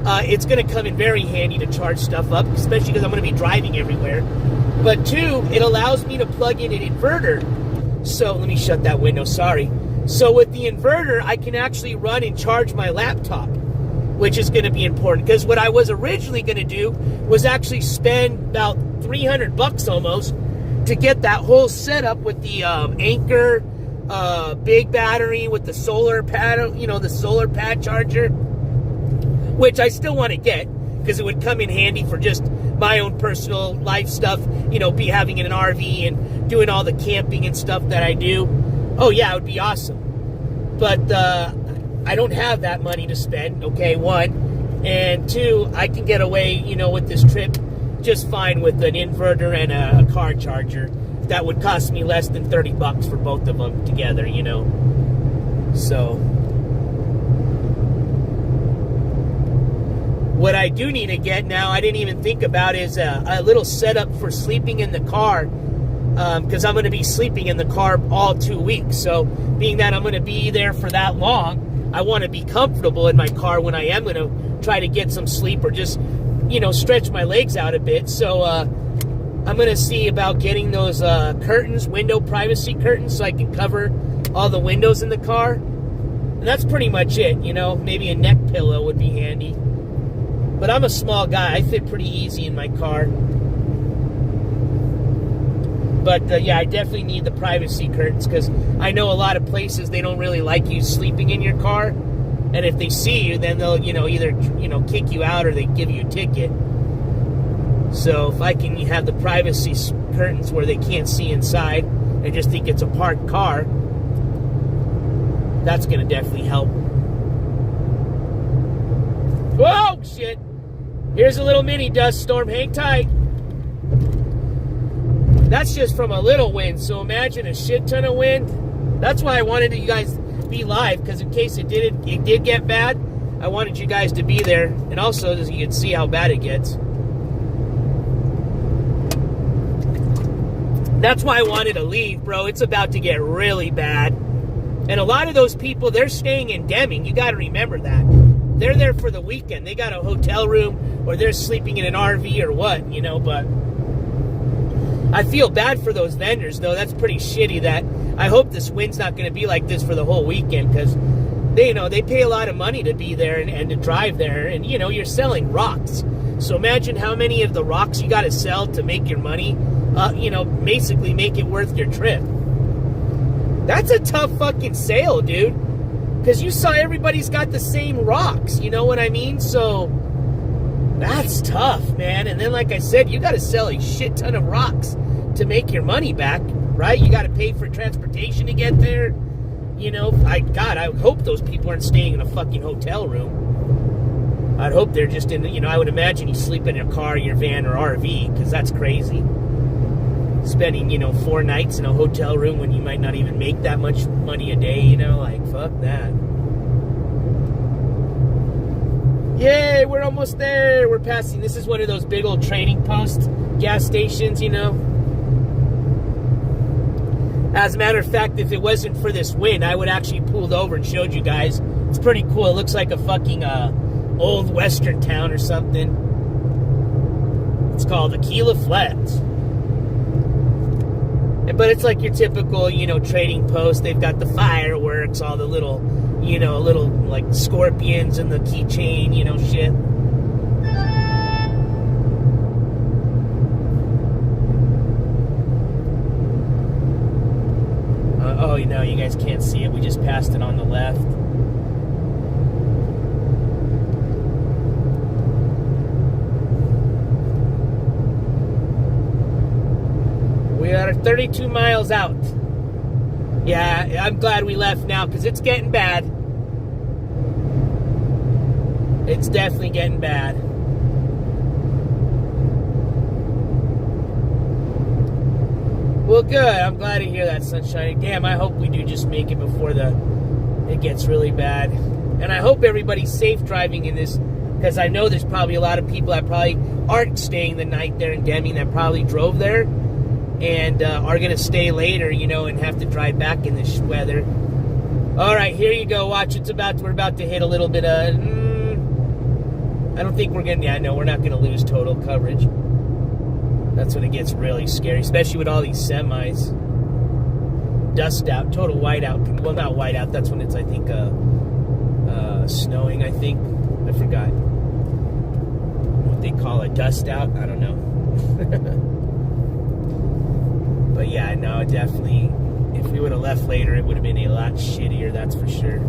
it's going to come in very handy to charge stuff up, especially because I'm going to be driving everywhere. But two, it allows me to plug in an inverter. So let me shut that window, sorry. So with the inverter, I can actually run and charge my laptop, which is going to be important. Because what I was originally going to do was actually spend about $300 almost to get that whole setup with the Anchor big battery with the solar pad, the solar pad charger, which I still want to get because it would come in handy for just my own personal life stuff, be having an RV and doing all the camping and stuff that I do. Oh yeah, it would be awesome. But I don't have that money to spend, okay, one. And two, I can get away, with this trip just fine with an inverter and a car charger. That would cost me less than $30 for both of them together, So, what I do need to get now, I didn't even think about, is a little setup for sleeping in the car. Because I'm going to be sleeping in the car all 2 weeks. So, being that I'm going to be there for that long, I want to be comfortable in my car when I am going to try to get some sleep or just, stretch my legs out a bit. So, I'm going to see about getting those curtains, window privacy curtains, so I can cover all the windows in the car. And that's pretty much it, Maybe a neck pillow would be handy. But I'm a small guy. I fit pretty easy in my car. But, yeah, I definitely need the privacy curtains because I know a lot of places, they don't really like you sleeping in your car. And if they see you, then they'll, either, kick you out or they give you a ticket. So if I can have the privacy curtains where they can't see inside and just think it's a parked car, that's going to definitely help. Whoa, shit. Here's a little mini dust storm. Hang tight. That's just from a little wind, so imagine a shit ton of wind. That's why I wanted you guys to be live, because in case it did get bad, I wanted you guys to be there, and also as you can see how bad it gets. That's why I wanted to leave, bro. It's about to get really bad. And a lot of those people, they're staying in Deming. You got to remember that. They're there for the weekend. They got a hotel room, or they're sleeping in an RV or what, you know, but I feel bad for those vendors, though. That's pretty shitty. That I hope this wind's not going to be like this for the whole weekend, because they, you know, they pay a lot of money to be there and to drive there, and, you know, you're selling rocks. So imagine how many of the rocks you got to sell to make your money, you know, basically make it worth your trip. That's a tough fucking sale, dude. Because you saw everybody's got the same rocks, you know what I mean? So that's tough, man. And then, like I said, you got to sell a shit ton of rocks to make your money back, right? You got to pay for transportation to get there. You know, I hope those people aren't staying in a fucking hotel room. I'd hope they're just in, you know, I would imagine you sleep in your car, your van, or RV, because that's crazy. Spending, you know, 4 nights in a hotel room when you might not even make that much money a day, you know, like, fuck that. Yay, we're almost there. We're passing, this is one of those big old trading post gas stations, you know. As a matter of fact, if it wasn't for this wind, I would actually pulled over and showed you guys. It's pretty cool. It looks like a fucking old western town or something. It's called Aquila Flats. But it's like your typical, you know, trading post. They've got the fireworks, all the little, you know, little, like, scorpions and the keychain, you know, shit. Oh, you know, you guys can't see it. We just passed it on the left. We are 32 miles out. Yeah, I'm glad we left now, because it's getting bad. It's definitely getting bad. Well, good. I'm glad to hear that, Sunshine. Damn, I hope we do just make it before it gets really bad. And I hope everybody's safe driving in this, because I know there's probably a lot of people that probably aren't staying the night there in Deming that probably drove there and are going to stay later, you know, and have to drive back in this weather. All right, here you go. Watch, we're about to hit a little bit of, I don't think we're going to, yeah, no, we're not going to lose total coverage. That's when it gets really scary, especially with all these semis. Dust out, total whiteout. Well, not whiteout, that's when it's, I think, snowing, I think. I forgot what they call it, dust out. I don't know. But yeah, no, definitely, if we would have left later, it would have been a lot shittier, that's for sure.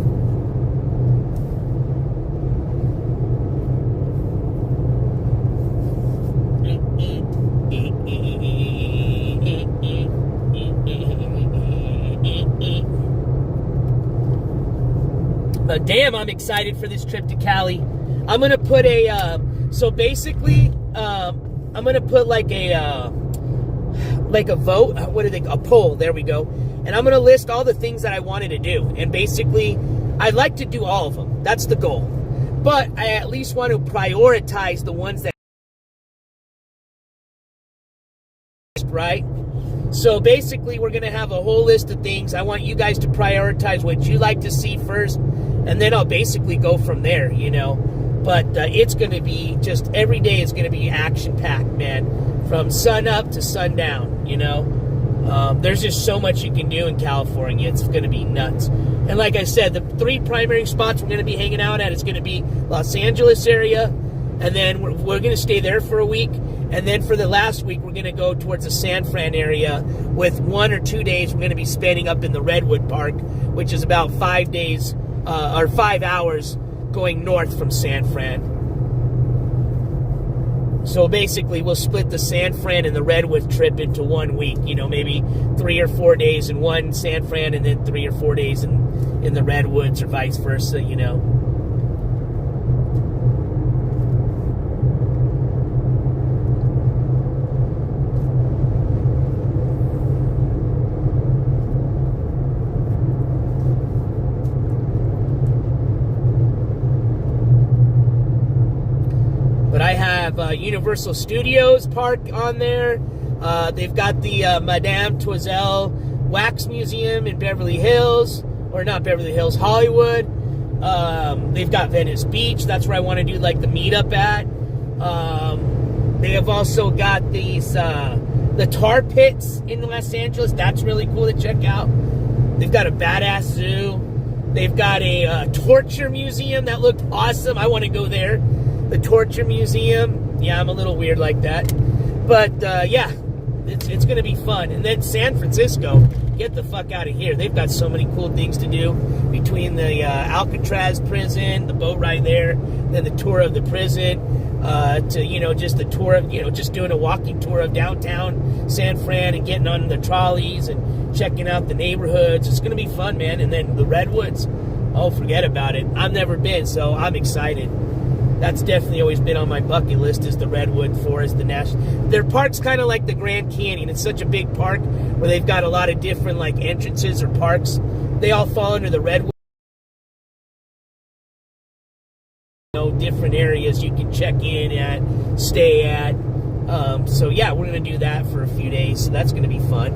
Damn, I'm excited for this trip to Cali. I'm gonna put a so basically I'm gonna put like a vote. What do they? A poll. There we go. And I'm gonna list all the things that I wanted to do. And basically, I'd like to do all of them. That's the goal. But I at least want to prioritize the ones that, right? So basically, we're gonna have a whole list of things. I want you guys to prioritize what you like to see first, and then I'll basically go from there, you know. But it's going to be just, every day is going to be action-packed, man. From sun up to sundown, you know. There's just so much you can do in California. It's going to be nuts. And like I said, the 3 primary spots we're going to be hanging out at is going to be Los Angeles area, and then we're going to stay there for a week. And then for the last week, we're going to go towards the San Fran area with 1 or 2 days we're going to be spending up in the Redwood Park, which is about 5 days or 5 hours going north from San Fran. So basically, we'll split the San Fran and the Redwood trip into 1 week. You know, maybe 3 or 4 days in one San Fran and then 3 or 4 days in the Redwoods, or vice versa, you know. have Universal Studios Park on there. They've got the Madame Tussauds Wax Museum in Beverly Hills, or not Beverly Hills, Hollywood. They've got Venice Beach. That's where I want to do like the meetup at. They have also got these the tar pits in Los Angeles. That's really cool to check out. They've got a badass zoo. They've got a torture museum that looked awesome. I want to go there. The torture museum. Yeah, I'm a little weird like that. But, yeah, it's going to be fun. And then San Francisco, get the fuck out of here. They've got so many cool things to do between the Alcatraz prison, the boat ride there, then the tour of the prison, to, just the tour of, just doing a walking tour of downtown San Fran and getting on the trolleys and checking out the neighborhoods. It's going to be fun, man. And then the Redwoods, oh, forget about it. I've never been, so I'm excited. That's definitely always been on my bucket list, is the Redwood Forest, the national. Their park's kind of like the Grand Canyon. It's such a big park where they've got a lot of different like entrances or parks. They all fall under the Redwood. Different areas you can check in at, stay at. So yeah, we're going to do that for a few days. So that's going to be fun.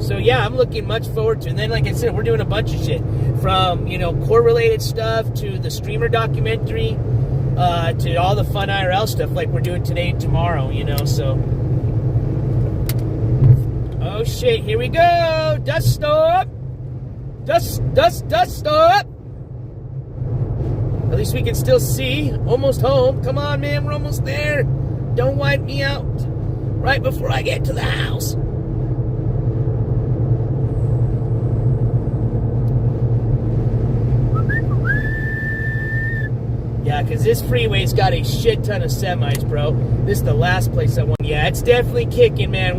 So yeah, I'm looking much forward to it. And then, like I said, we're doing a bunch of shit. From, core-related stuff to the streamer documentary to all the fun IRL stuff like we're doing today and tomorrow, so. Oh shit, here we go. Dust storm. Dust storm. At least we can still see. Almost home. Come on, man, we're almost there. Don't wipe me out right before I get to the house. Yeah, because this freeway's got a shit ton of semis, bro. This is the last place I want. Yeah, it's definitely kicking, man.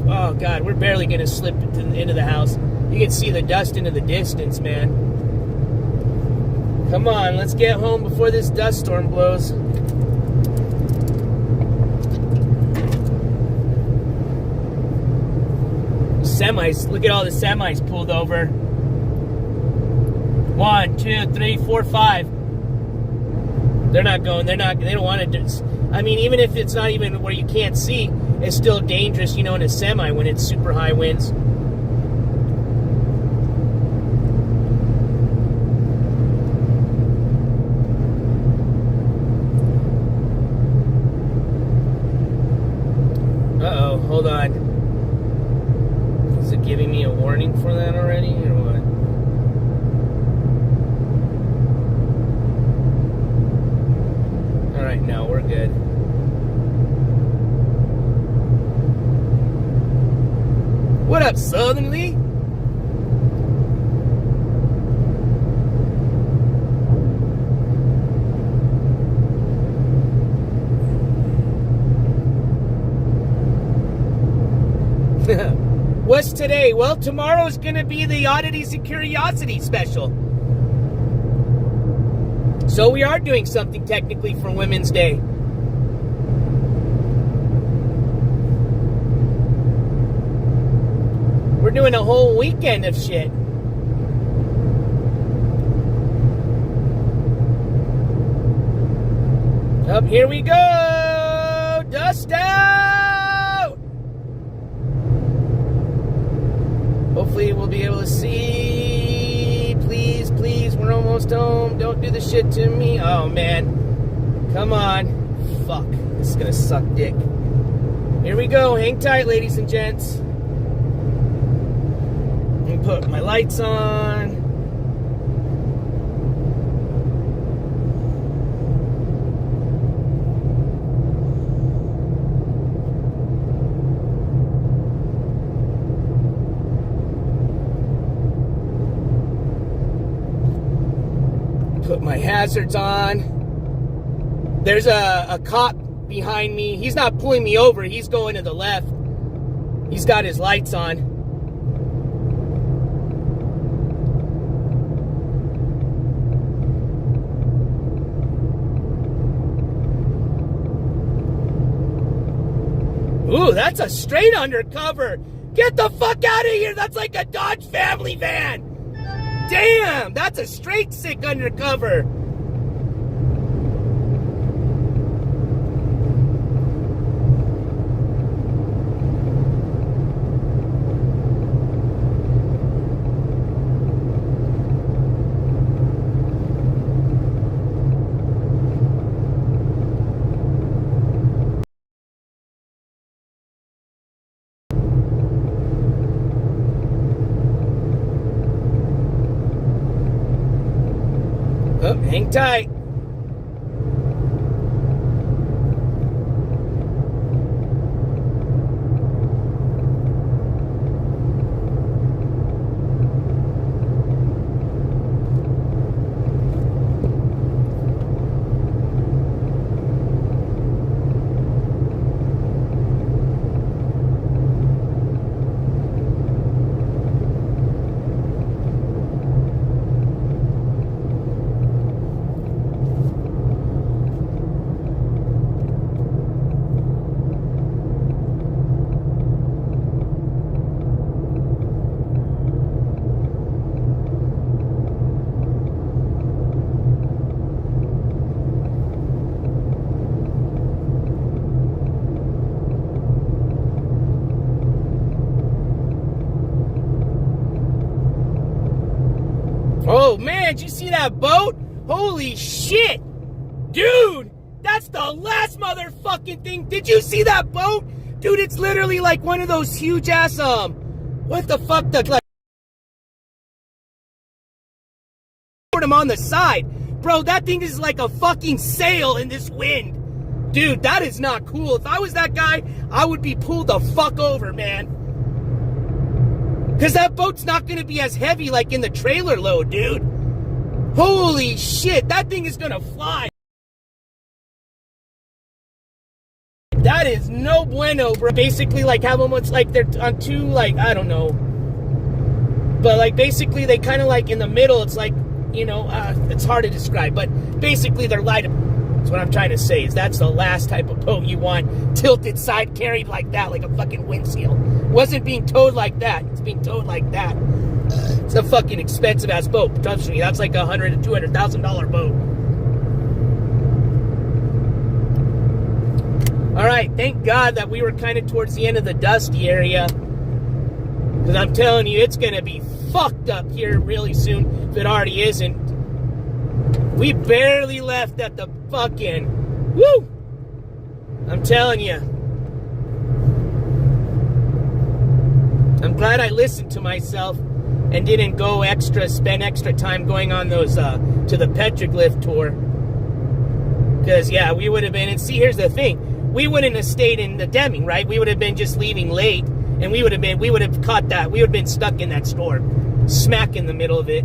Oh, God, we're barely going to slip into the house. You can see the dust into the distance, man. Come on, let's get home before this dust storm blows. Semis, look at all the semis pulled over. 1, 2, 3, 4, 5. They don't want to do. I mean, even if it's not even where you can't see, it's still dangerous, in a semi when it's super high winds. Uh-oh, hold on. Is it giving me a warning for that already, or what? Alright, no, we're good. What up, Southern Lee? What's today? Well, tomorrow's gonna be the Oddities and Curiosities special. So we are doing something technically for Women's Day. We're doing a whole weekend of shit. Up here we go! Dust out! Hopefully we'll be able to see. Please, please, we're almost home. Don't do the shit to me. Oh, man. Come on. Fuck. This is gonna suck dick. Here we go. Hang tight, ladies and gents. Let me put my lights on. Put my hazards on. There's a cop behind me. He's not pulling me over. He's going to the left. He's got his lights on. Ooh, that's a straight undercover. Get the fuck out of here. That's like a Dodge family van. damn, that's a straight sick undercover. Oh, hang tight. Oh man, did you see that boat? Holy shit! Dude, that's the last motherfucking thing. Did you see that boat? Dude, it's literally like one of those huge ass, what the fuck, like, him on the side. Bro, that thing is like a fucking sail in this wind. Dude, that is not cool. If I was that guy, I would be pulled the fuck over, man. Because that boat's not going to be as heavy like in the trailer load, dude. Holy shit, that thing is going to fly. That is no bueno, bro. Basically, like, have them, it's like they're on two, like, I don't know. But, like, basically, they kind of, like, in the middle, it's like, you know, it's hard to describe. But basically, they're light. That's what I'm trying to say, is that's the last type of boat you want. Tilted side carried like that, like a fucking windseal. Wasn't being towed like that. It's being towed like that. It's a fucking expensive ass boat. Trust me, that's like $100,000 to $200,000 boat. All right, thank God that we were kind of towards the end of the dusty area, because I'm telling you, it's gonna be fucked up here really soon if it already isn't. We barely left at the fucking woo. I'm telling you. I'm glad I listened to myself and didn't go spend extra time going on those, to the petroglyph tour. Because, yeah, we would have been, and see, here's the thing. We wouldn't have stayed in the Deming, right? We would have been just leaving late, and we would have caught that. We would have been stuck in that storm, smack in the middle of it.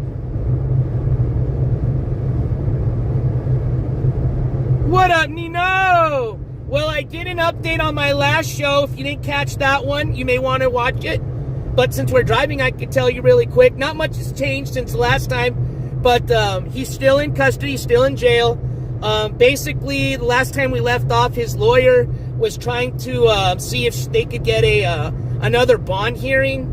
What up, Nino? Well, I did an update on my last show. If you didn't catch that one, you may want to watch it. But since we're driving, I could tell you really quick. Not much has changed since the last time. But he's still in custody, still in jail. Basically, the last time we left off, his lawyer was trying to see if they could get another bond hearing.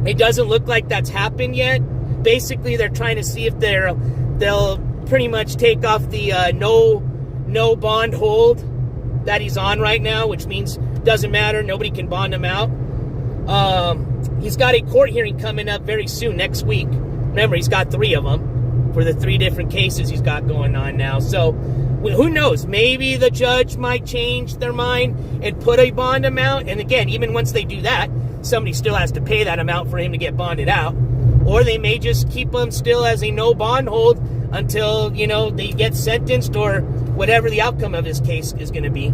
It doesn't look like that's happened yet. Basically, they're trying to see if they'll pretty much take off the no bond hold that he's on right now, which means doesn't matter, nobody can bond him out. He's got a court hearing coming up very soon, next week. Remember, he's got 3 of them for the 3 different cases he's got going on now. So who knows, maybe the judge might change their mind and put a bond amount. And again, even once they do that, somebody still has to pay that amount for him to get bonded out. Or they may just keep him still as a no bond hold until, you know, they get sentenced or whatever the outcome of his case is going to be.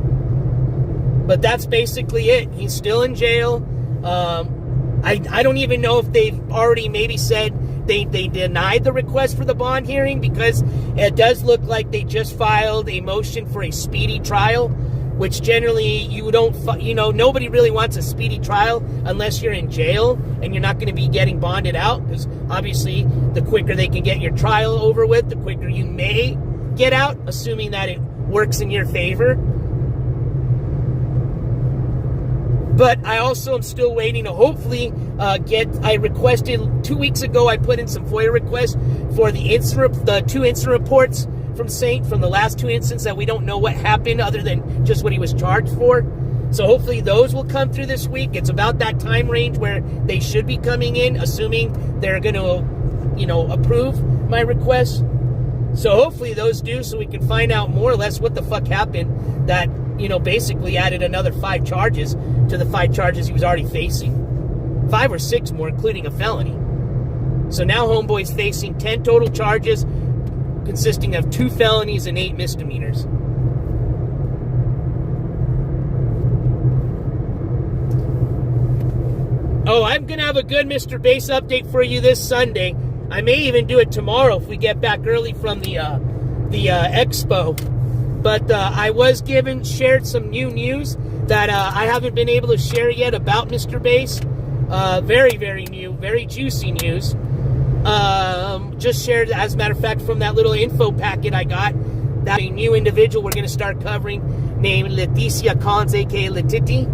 But that's basically it. He's still in jail. I don't even know if they've already maybe said they denied the request for the bond hearing, because it does look like they just filed a motion for a speedy trial, which generally you don't, nobody really wants a speedy trial unless you're in jail and you're not going to be getting bonded out, because obviously the quicker they can get your trial over with, the quicker you may get out, assuming that it works in your favor. But I also am still waiting to hopefully I requested 2 weeks ago, I put in some FOIA requests for the 2 incident reports from Saint from the last 2 incidents that we don't know what happened other than just what he was charged for. So hopefully those will come through this week. It's about that time range where they should be coming in, assuming they're going to, approve my request. So hopefully those do, so we can find out more or less what the fuck happened that, basically added another 5 charges to the 5 charges he was already facing. 5 or 6 more, including a felony. So now homeboy's facing 10 total charges, consisting of 2 felonies and 8 misdemeanors. Oh, I'm going to have a good Mr. Bass update for you this Sunday. I may even do it tomorrow if we get back early from the expo. But I was shared some new news that I haven't been able to share yet about Mr. Bass. Very, very new, very juicy news. Just shared, as a matter of fact, from that little info packet I got, that a new individual we're going to start covering named Leticia Collins, a.k.a. Letiti,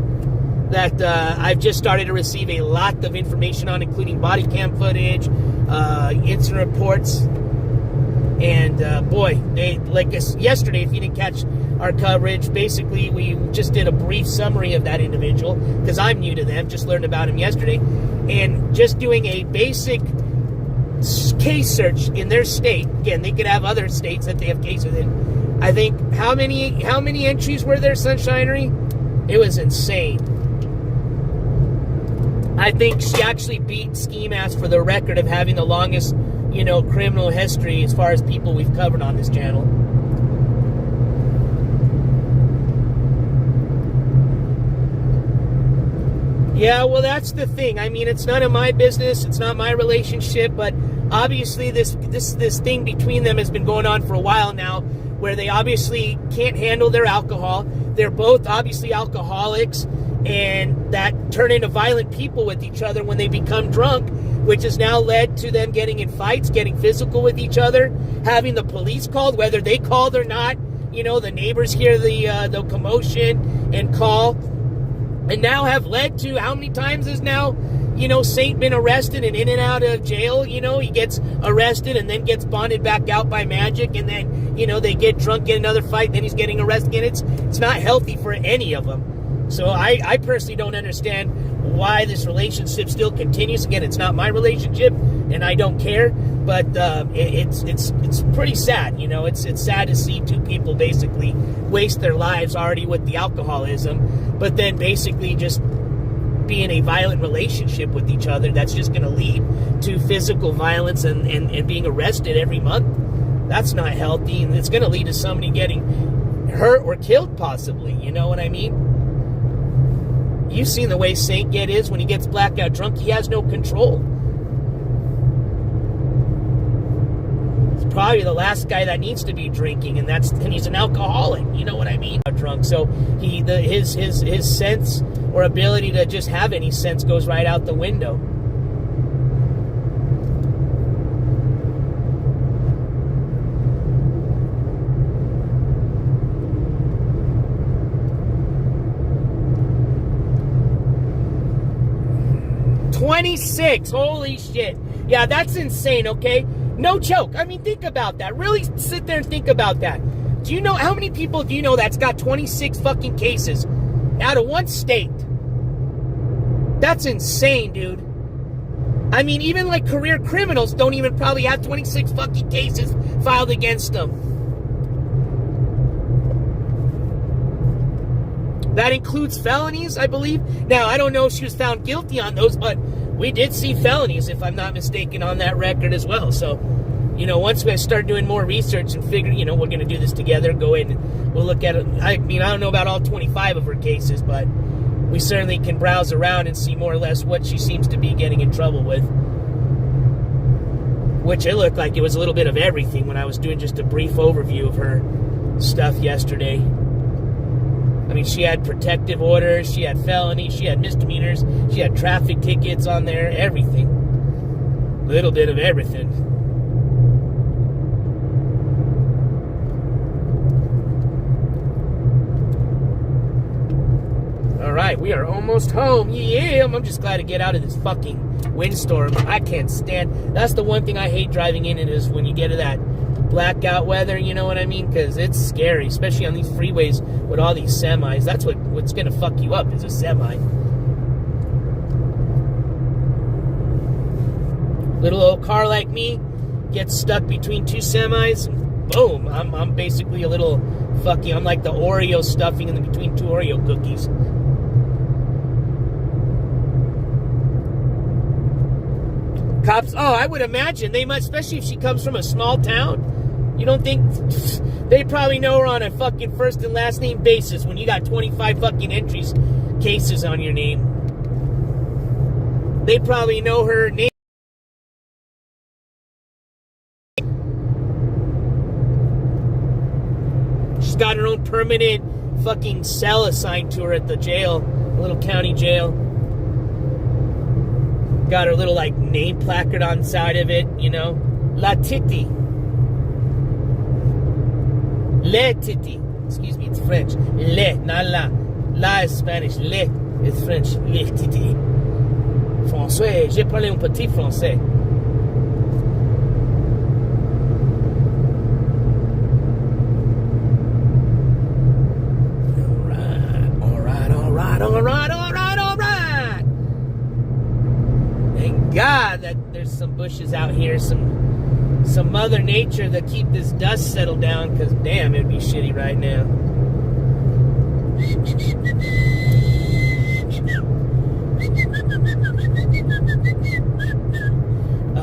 that I've just started to receive a lot of information on, including body cam footage, incident reports, and yesterday, if you didn't catch our coverage, basically we just did a brief summary of that individual, because I'm new to them, just learned about him yesterday, and just doing a basic case search in their state. Again, they could have other states that they have cases in. I think, how many entries were there, Sunshinery? It was insane. I think she actually beat Ski Mask for the record of having the longest, criminal history as far as people we've covered on this channel. Yeah, well, that's the thing. I mean, it's none of my business. It's not my relationship, but obviously this thing between them has been going on for a while now, where they obviously can't handle their alcohol. They're both obviously alcoholics, and that turn into violent people with each other when they become drunk, which has now led to them getting in fights, getting physical with each other, having the police called, whether they called or not. The neighbors hear the commotion and call, and now have led to, how many times has now, Saint been arrested and in and out of jail? He gets arrested and then gets bonded back out by magic, and then, they get drunk, get another fight, and then he's getting arrested again. It's not healthy for any of them. So I personally don't understand why this relationship still continues. Again, it's not my relationship, and I don't care. But it's pretty sad. It's sad to see 2 people basically waste their lives already with the alcoholism, but then basically just be in a violent relationship with each other. That's just going to lead to physical violence and being arrested every month. That's not healthy, and it's going to lead to somebody getting hurt or killed possibly. You know what I mean? You've seen the way Saint is when he gets blackout drunk. He has no control. He's probably the last guy that needs to be drinking, and he's an alcoholic. You know what I mean? Drunk, so his sense or ability to just have any sense goes right out the window. $26, holy shit. Yeah, that's insane, okay? No joke. I mean, think about that. Really sit there and think about that. Do you know, how many people do you know that's got 26 fucking cases out of one state? That's insane, dude. I mean, even like career criminals don't even probably have 26 fucking cases filed against them. That includes felonies, I believe. Now, I don't know if she was found guilty on those, but we did see felonies, if I'm not mistaken, on that record as well. So, once we start doing more research and figure, we're going to do this together, go in and we'll look at it. I mean, I don't know about all 25 of her cases, but we certainly can browse around and see more or less what she seems to be getting in trouble with. Which it looked like it was a little bit of everything when I was doing just a brief overview of her stuff yesterday. I mean, she had protective orders, she had felonies, she had misdemeanors, she had traffic tickets on there, everything. A little bit of everything. All right, we are almost home. Yeah, I'm just glad to get out of this fucking windstorm. I can't stand. That's the one thing I hate driving in it is when you get to that blackout weather. You know what I mean? Because it's scary, especially on these freeways with all these semis. That's what's gonna fuck you up is a semi. Little old car like me gets stuck between two semis. Boom! I'm basically a little fucking. I'm like the Oreo stuffing in between two Oreo cookies. Cops, oh, I would imagine they must, especially if she comes from a small town. You don't think they probably know her on a fucking first and last name basis when you got 25 fucking entries, cases on your name. They probably know her name. She's got her own permanent fucking cell assigned to her at the jail, a little county jail. Got her little, like, name placard on the side of it, you know. La Titi. Le Titi. Excuse me, it's French. Le, not la. La is Spanish. Le is French. Le Titi. Français. J'ai parlé un petit français. God, that there's some bushes out here, some Mother Nature that keep this dust settled down, because damn, it'd be shitty right now.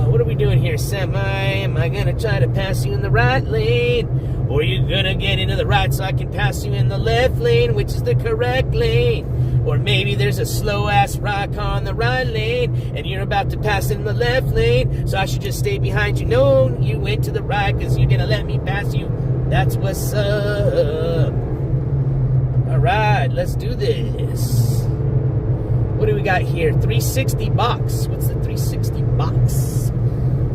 What are we doing here, semi? Am I gonna try to pass you in the right lane? Or are you gonna get into the right so I can pass you in the left lane, which is the correct lane? Or maybe there's a slow-ass rock car on the right lane, and you're about to pass in the left lane, so I should just stay behind you. No, you went to the right, because you're going to let me pass you. That's what's up. All right, let's do this. What do we got here? 360 box. What's the 360 box?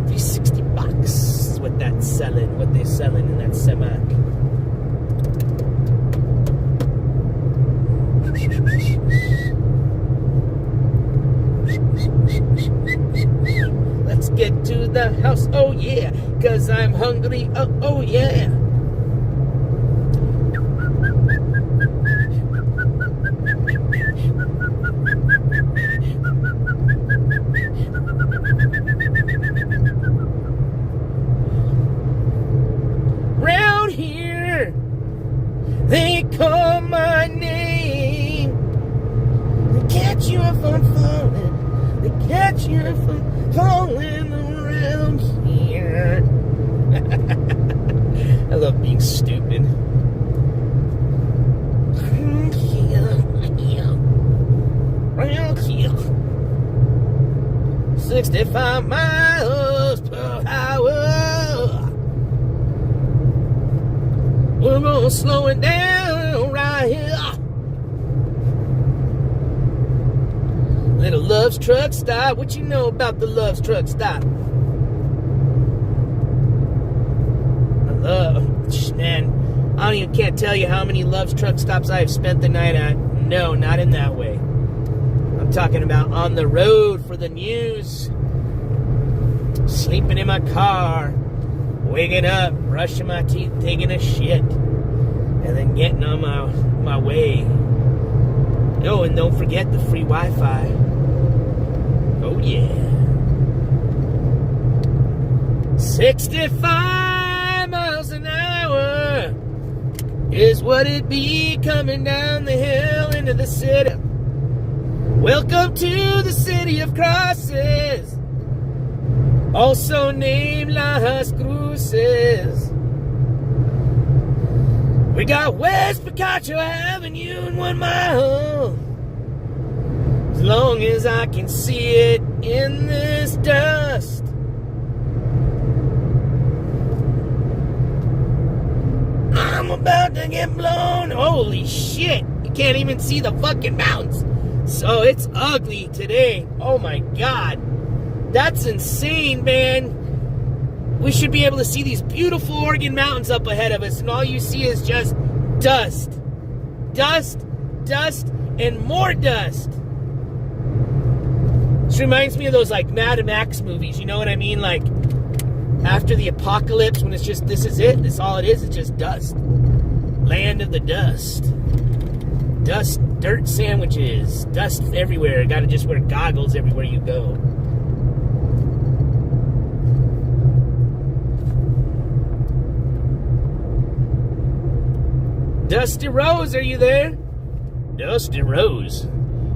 360 box is what that's selling, what they're selling in that semi. Let's get to the house, oh yeah, 'cause I'm hungry, oh yeah. Round here, they call my name. They catch you if I'm falling. They catch you if I'm falling around here. I love being stupid. Around here. 65 miles per hour. We're gonna slow it down right here. Little Love's Truck Stop. What you know about the Love's Truck Stop? Man, I can't tell you how many Love's Truck Stops I have spent the night at. No, not in that way. I'm talking about on the road for the news. Sleeping in my car. Waking up, brushing my teeth, taking a shit. And then getting on my way. Oh, and don't forget the free Wi-Fi. Oh, yeah. 65 miles an hour is what it be coming down the hill into the city. Welcome to the city of crosses, also named Las Cruces. We got West Picacho Avenue in 1 mile. As long as I can see it in this dust. I'm about to get blown. Holy shit. You can't even see the fucking mountains. So it's ugly today. Oh my God. That's insane, man. We should be able to see these beautiful Oregon mountains up ahead of us, and all you see is just dust. Dust, dust, and more dust. This reminds me of those like Mad Max movies, you know what I mean? Like after the apocalypse, when it's just, this is it, this all it is, it's just dust. Land of the dust. Dust, dirt sandwiches, dust everywhere. Gotta just wear goggles everywhere you go. Dusty Rose, are you there? Dusty Rose.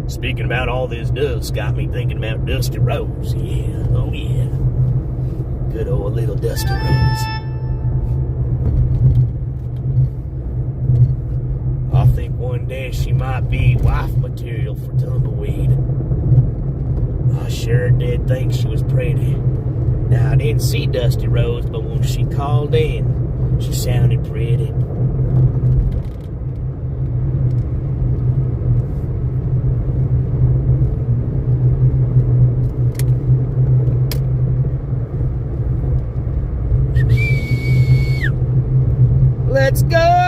Speaking about all this dust, got me thinking about Dusty Rose. Yeah, oh yeah. Good old little Dusty Rose. I think one day she might be wife material for Tumbleweed. I sure did think she was pretty. Now, I didn't see Dusty Rose, but when she called in, she sounded pretty. Let's go!